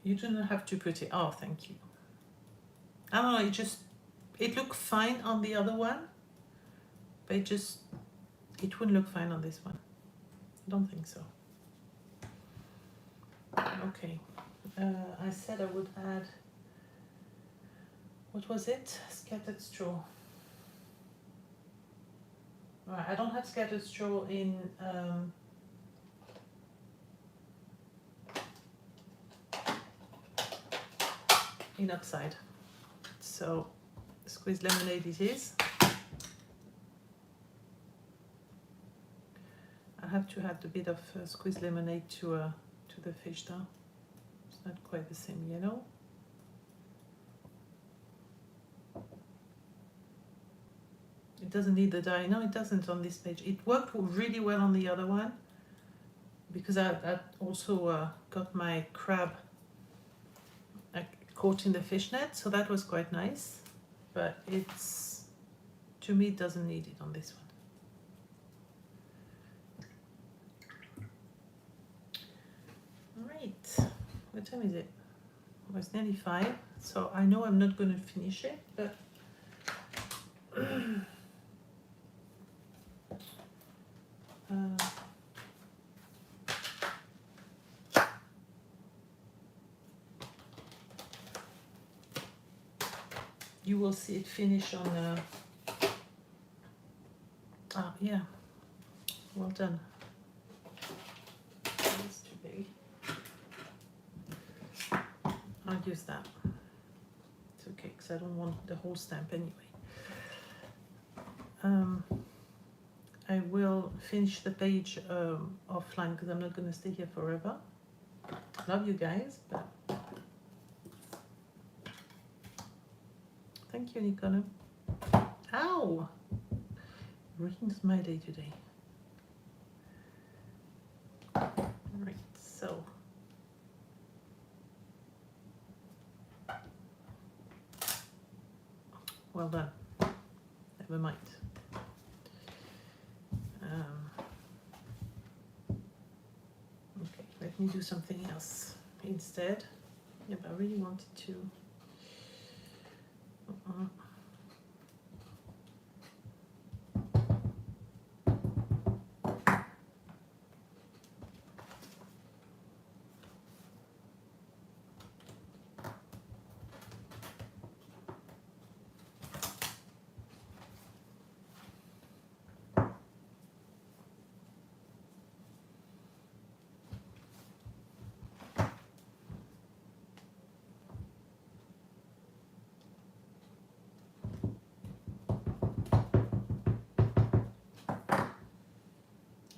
You do not have to put it. Oh, thank you. I don't know. It looked fine on the other one, but it wouldn't look fine on this one. I don't think so. Okay. I said I would add. What was it? Scattered straw. All right. I don't have scattered straw in. In oxide, so squeezed lemonade it is. I have to add a bit of squeezed lemonade to the fish though. It's not quite the same yellow. It doesn't need the dye. No, it doesn't on this page. It worked really well on the other one, because I also got my crab caught in the fishnet, so that was quite nice, but it's, to me, it doesn't need it on this one. Right, what time is it? Well, it's nearly 5, so I know I'm not going to finish it, but you will see it finish on yeah, well done. That's too big. I'll use that. It's okay, because I don't want the whole stamp anyway. I will finish the page offline because I'm not going to stay here forever. Love you guys, but thank you, Nicola. Ow! Ruins my day today. Right, so well done. Never mind. Okay, let me do something else instead. Yep, I really wanted to.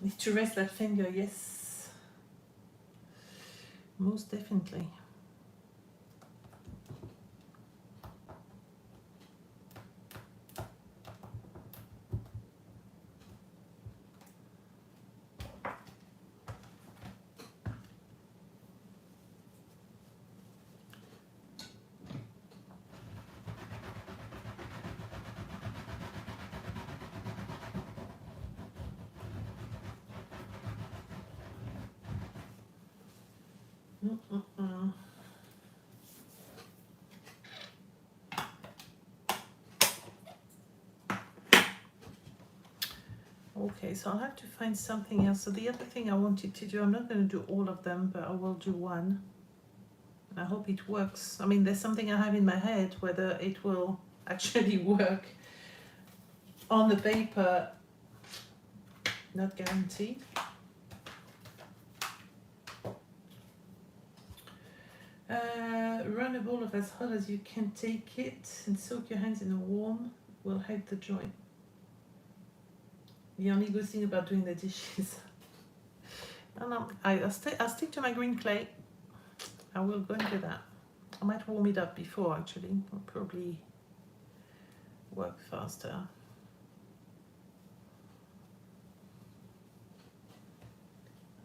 Need to rest that finger, yes. Most definitely. Okay, so I'll have to find something else. So the other thing I wanted to do, I'm not going to do all of them, but I will do one. And I hope it works. I mean, there's something I have in my head, whether it will actually work on the paper, not guaranteed. Run a ball of as hot as you can take it and soak your hands in a warm will help the joint. The only good thing about doing the dishes. I'll stick to my green clay. I will go and do that. I might warm it up before actually. It'll probably work faster.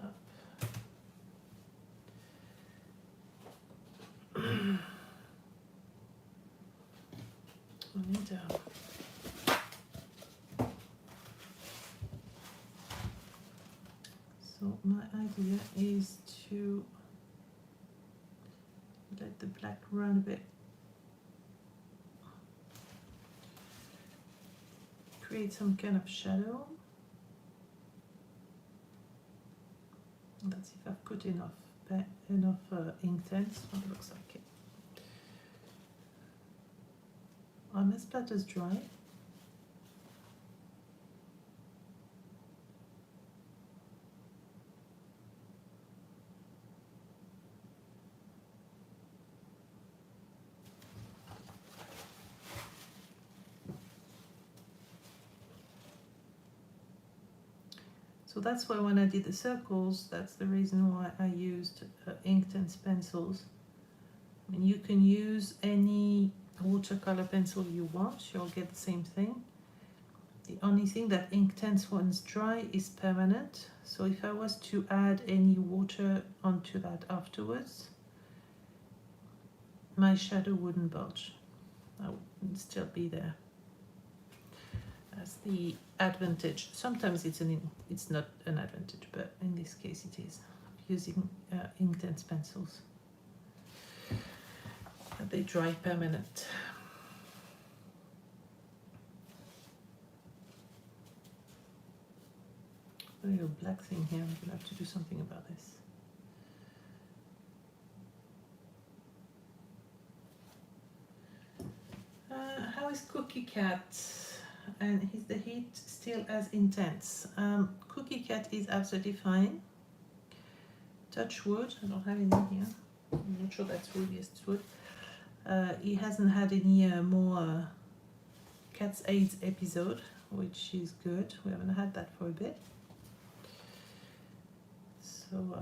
Up. I need So my idea is to let the black run a bit. Create some kind of shadow. Let's see if I've put enough Inktense. What it looks like. Are my splatters dry? So that's why when I did the circles, that's the reason why I used Inktense pencils. And you can use any watercolor pencil you want, you'll get the same thing. The only thing that Inktense once dry is permanent. So if I was to add any water onto that afterwards, my shadow wouldn't budge. I would still be there. That's the advantage. Sometimes it's not an advantage, but in this case it is. Using Inktense pencils. They dry permanent. A little black thing here. I'm gonna have to do something about this. How is Cookie Cat? And is the heat still as intense? Cookie Cat is absolutely fine. Touch wood. I don't have any here. I'm not sure that's wood. Yes, it's wood. He hasn't had any more Cat's AIDS episode, which is good. We haven't had that for a bit. So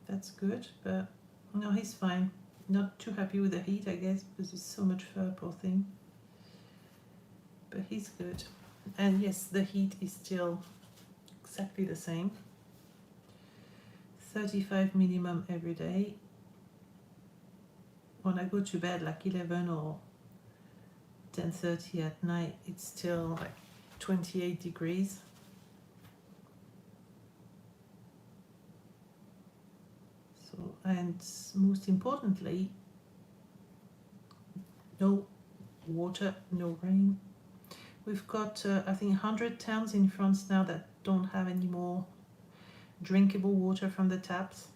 that's good, but no, he's fine. Not too happy with the heat, I guess, because there's so much fur, poor thing. But he's good. And yes, the heat is still exactly the same. 35 minimum every day. When I go to bed like 11 or 10:30 at night, it's still like 28 degrees. So, and most importantly, no water, no rain. We've got, I think, 100 towns in France now that don't have any more drinkable water from the taps.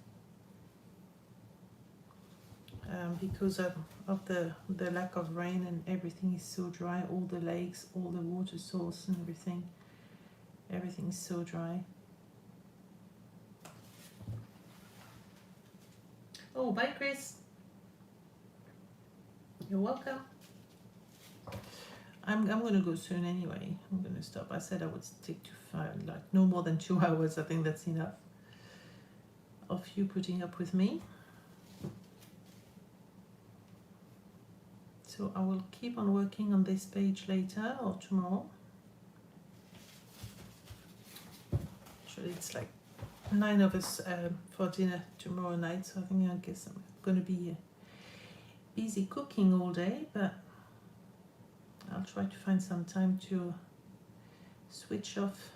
Because of the lack of rain, and everything is so dry, all the lakes, all the water source and everything is so dry. Oh, bye Chris. You're welcome. I'm gonna go soon anyway. I'm gonna stop. I said I would stick to 5, like no more than 2 hours. I think that's enough of you putting up with me. So I will keep on working on this page later or tomorrow. Actually, it's like 9 of us for dinner tomorrow night, so I guess I'm going to be busy cooking all day, but I'll try to find some time to switch off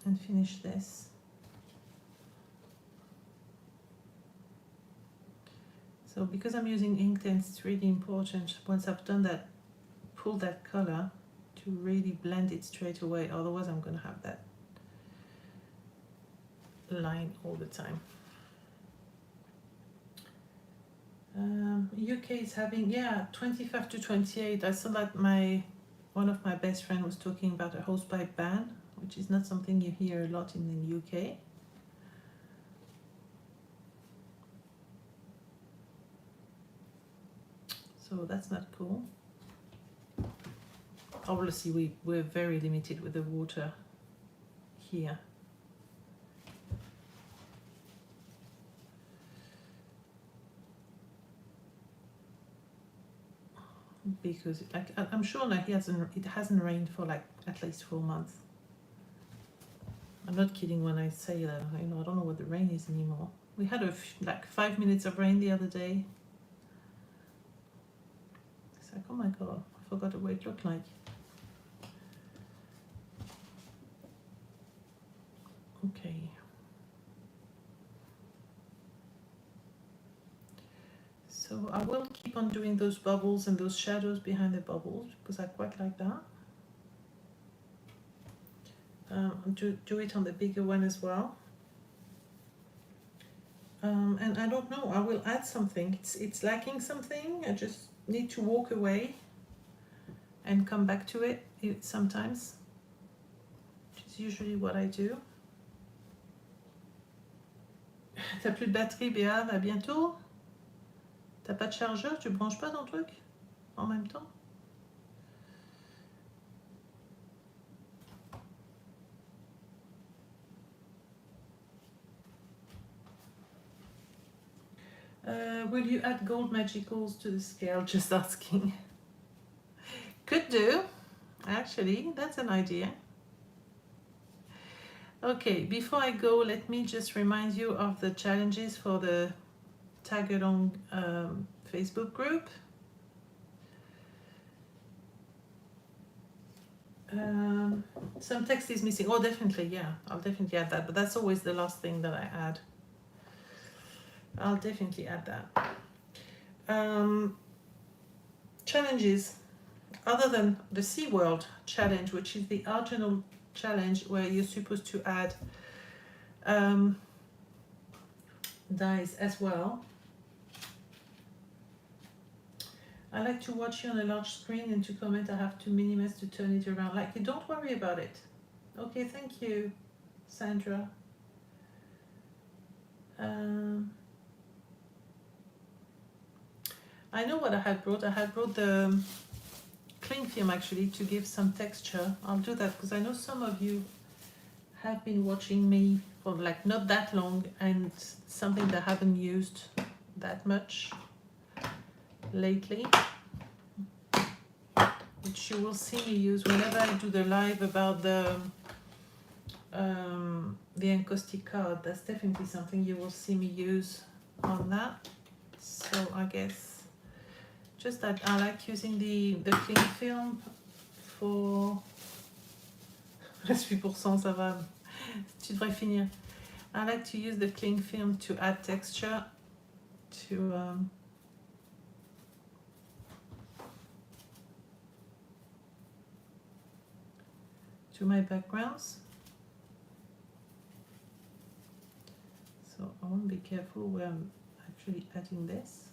and finish this. So because I'm using Inktense, it's really important once I've done that, pull that color to really blend it straight away, otherwise I'm going to have that line all the time. UK is having 25 to 28. I saw that one of my best friends was talking about a hosepipe ban, which is not something you hear a lot in the UK. So that's not cool. Obviously we're very limited with the water here. Because I'm sure that it hasn't rained for like at least 4 months. I'm not kidding when I say that. I don't know what the rain is anymore. We had like 5 minutes of rain the other day. It's like, oh my god, I forgot what it looked like. Okay. So I will keep on doing those bubbles and those shadows behind the bubbles because I quite like that. Do it on the bigger one as well. And I don't know, I will add something. It's lacking something. I just need to walk away and come back to it sometimes, which is usually what I do. T'as plus de batterie, Béa? À bientôt. T'as pas de chargeur? Tu branches pas ton truc en même temps? Will you add gold magicals to the scale? Just asking. Could do, actually, that's an idea. Okay, before I go, let me just remind you of the challenges for the Tag Along Facebook group. Some text is missing. Oh, definitely, yeah. I'll definitely add that, but that's always the last thing that I add. I'll definitely add that. Challenges. Other than the SeaWorld challenge, which is the original challenge where you're supposed to add dies as well. I like to watch you on a large screen and to comment I have to minimize to turn it around. Like, don't worry about it. Okay, thank you, Sandra. I know what I had brought. I had brought the cling film actually to give some texture. I'll do that because I know some of you have been watching me for like not that long, and something that I haven't used that much lately, which you will see me use whenever I do the live about the encaustic card. That's definitely something you will see me use on that. So I guess just that I like using the cling film for... Reste 8%, ça va. Tu devrais finir. I like to use the cling film to add texture to my backgrounds. So I want to be careful where I'm actually adding this.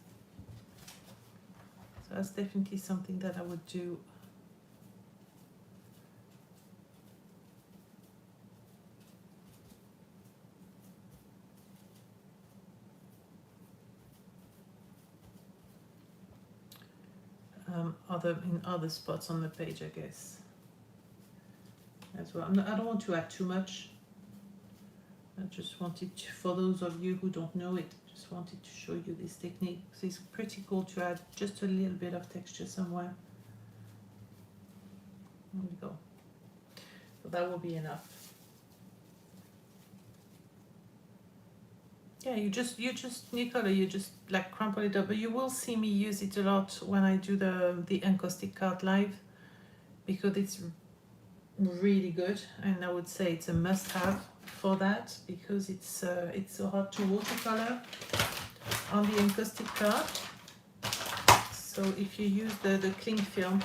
So that's definitely something that I would do. In other spots on the page, I guess, as well. I don't want to add too much. I just wanted to, for those of you who don't know it, just wanted to show you this technique. So it's pretty cool to add just a little bit of texture somewhere. There we go. So that will be enough. Yeah, you just Nicola, you just like crumple it up, but you will see me use it a lot when I do the encaustic card live, because it's really good, and I would say it's a must-have for that, because it's so hard to watercolor on the encaustic card. So if you use the cling film,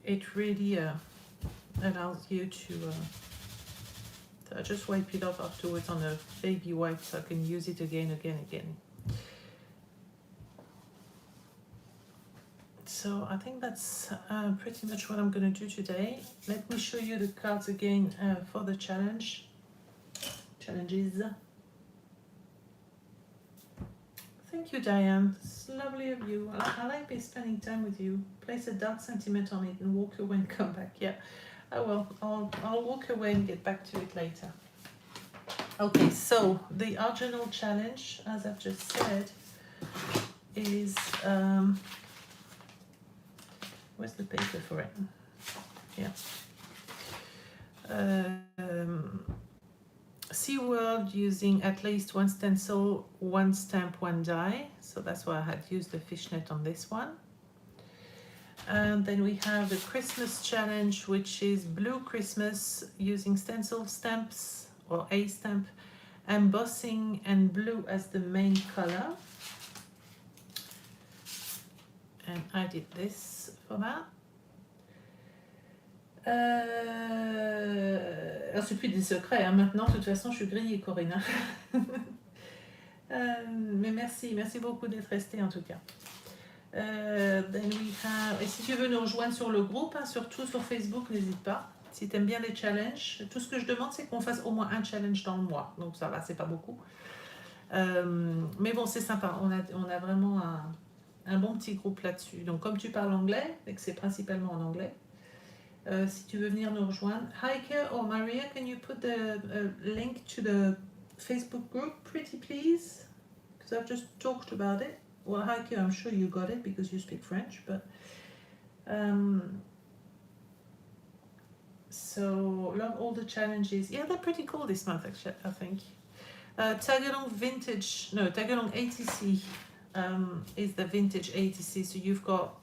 it really allows you to I just wipe it off afterwards on a baby wipe so I can use it again. So I think that's pretty much what I'm going to do today. Let me show you the cards again for the challenges. Thank you, Diane. It's lovely of you. I like spending time with you. Place a dark sentiment on it and walk away and come back. Yeah. I will. I'll walk away and get back to it later. Okay, so the original challenge, as I've just said, is where's the paper for it? Yeah. SeaWorld using at least one stencil, one stamp, one die. So that's why I had used the fishnet on this one. And then we have the Christmas challenge, which is Blue Christmas using stencil stamps or a stamp, embossing and blue as the main color. And I did this for that. Alors c'est plus des secrets, hein. Maintenant, de toute façon, je suis grillée, Corinne. Mais merci beaucoup d'être restée en tout cas. Then we have, et si tu veux nous rejoindre sur le groupe, hein, surtout sur Facebook, n'hésite pas. Si tu aimes bien les challenges, tout ce que je demande, c'est qu'on fasse au moins un challenge dans le mois. Donc ça va, c'est pas beaucoup. Mais bon, c'est sympa. On a vraiment un bon petit groupe là-dessus. Donc comme tu parles anglais, et que c'est principalement en anglais, si tu veux venir nous rejoindre, Heike or Maria, can you put the link to the Facebook group, pretty please? Because I've just talked about it. Well, Heike, I'm sure you got it because you speak French, but So love all the challenges. Yeah, they're pretty cool this month actually, I think. Tagalong Vintage, no, Tagalong ATC is the vintage ATC. So you've got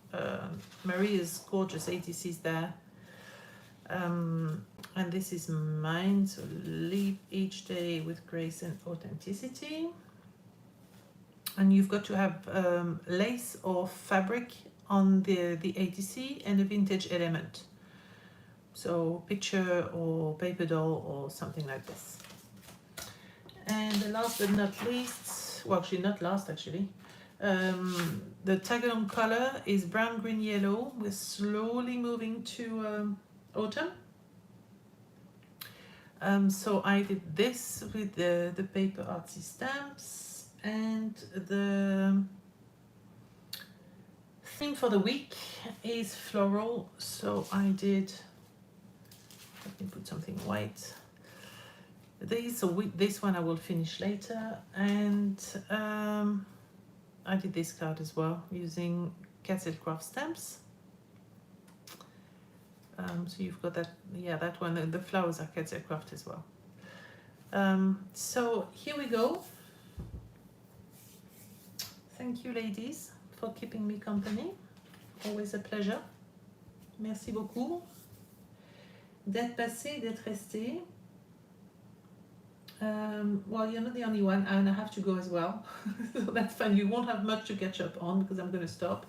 Maria's gorgeous ATCs there. And this is mine. So live each day with grace and authenticity. And you've got to have lace or fabric on the ATC and a vintage element. So picture or paper doll or something like this. And the last but not least, well actually not last actually, the Tagalong color is brown, green, yellow. We're slowly moving to autumn. So I did this with the paper artsy stamps, and the theme for the week is floral. So I did, let me put something white. This one I will finish later, and I did this card as well using Castle Craft stamps. So you've got that, yeah, that one. The flowers are Castle Craft as well. So here we go. Thank you, ladies, for keeping me company. Always a pleasure. Merci beaucoup d'être passé, d'être resté. Well, you're not the only one, and I have to go as well. So that's fine. You won't have much to catch up on because I'm going to stop.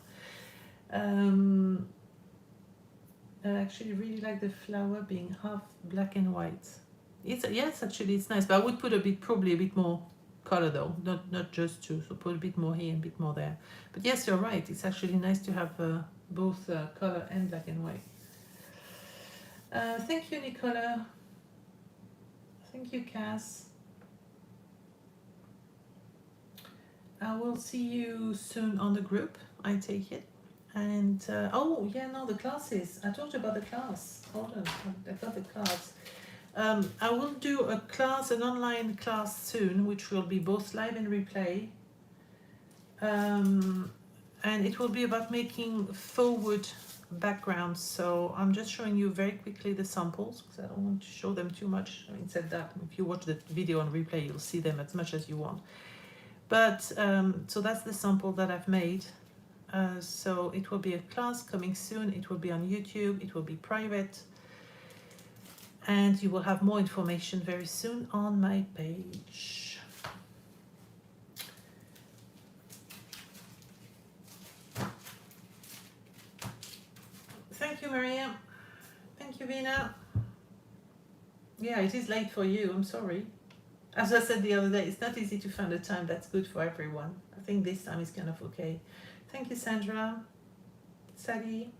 I actually really like the flower being half black and white. Yes, actually it's nice, but I would put probably a bit more color though, not just two. So put a bit more here and a bit more there. But yes, you're right. It's actually nice to have both color and black and white. Thank you, Nicola. Thank you, Cass. I will see you soon on the group, I take it. And, oh, yeah, no, the classes. I talked about the class. Hold on, I got the cards. I will do a class, an online class soon, which will be both live and replay. And it will be about making forward backgrounds. So I'm just showing you very quickly the samples because I don't want to show them too much. Having said that, if you watch the video on replay, you'll see them as much as you want. But so that's the sample that I've made. So it will be a class coming soon. It will be on YouTube. It will be private. And you will have more information very soon on my page. Thank you, Maria. Thank you, Vina. Yeah, it is late for you. I'm sorry. As I said the other day, it's not easy to find a time that's good for everyone. I think this time is kind of okay. Thank you, Sandra. Sally.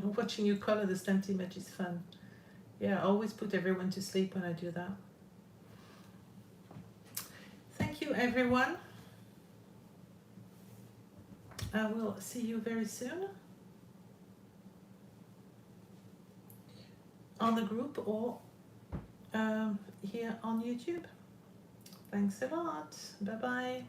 Watching you color the stamped image is fun. Yeah, I always put everyone to sleep when I do that. Thank you, everyone. I will see you very soon on the group or here on YouTube. Thanks a lot. Bye-bye.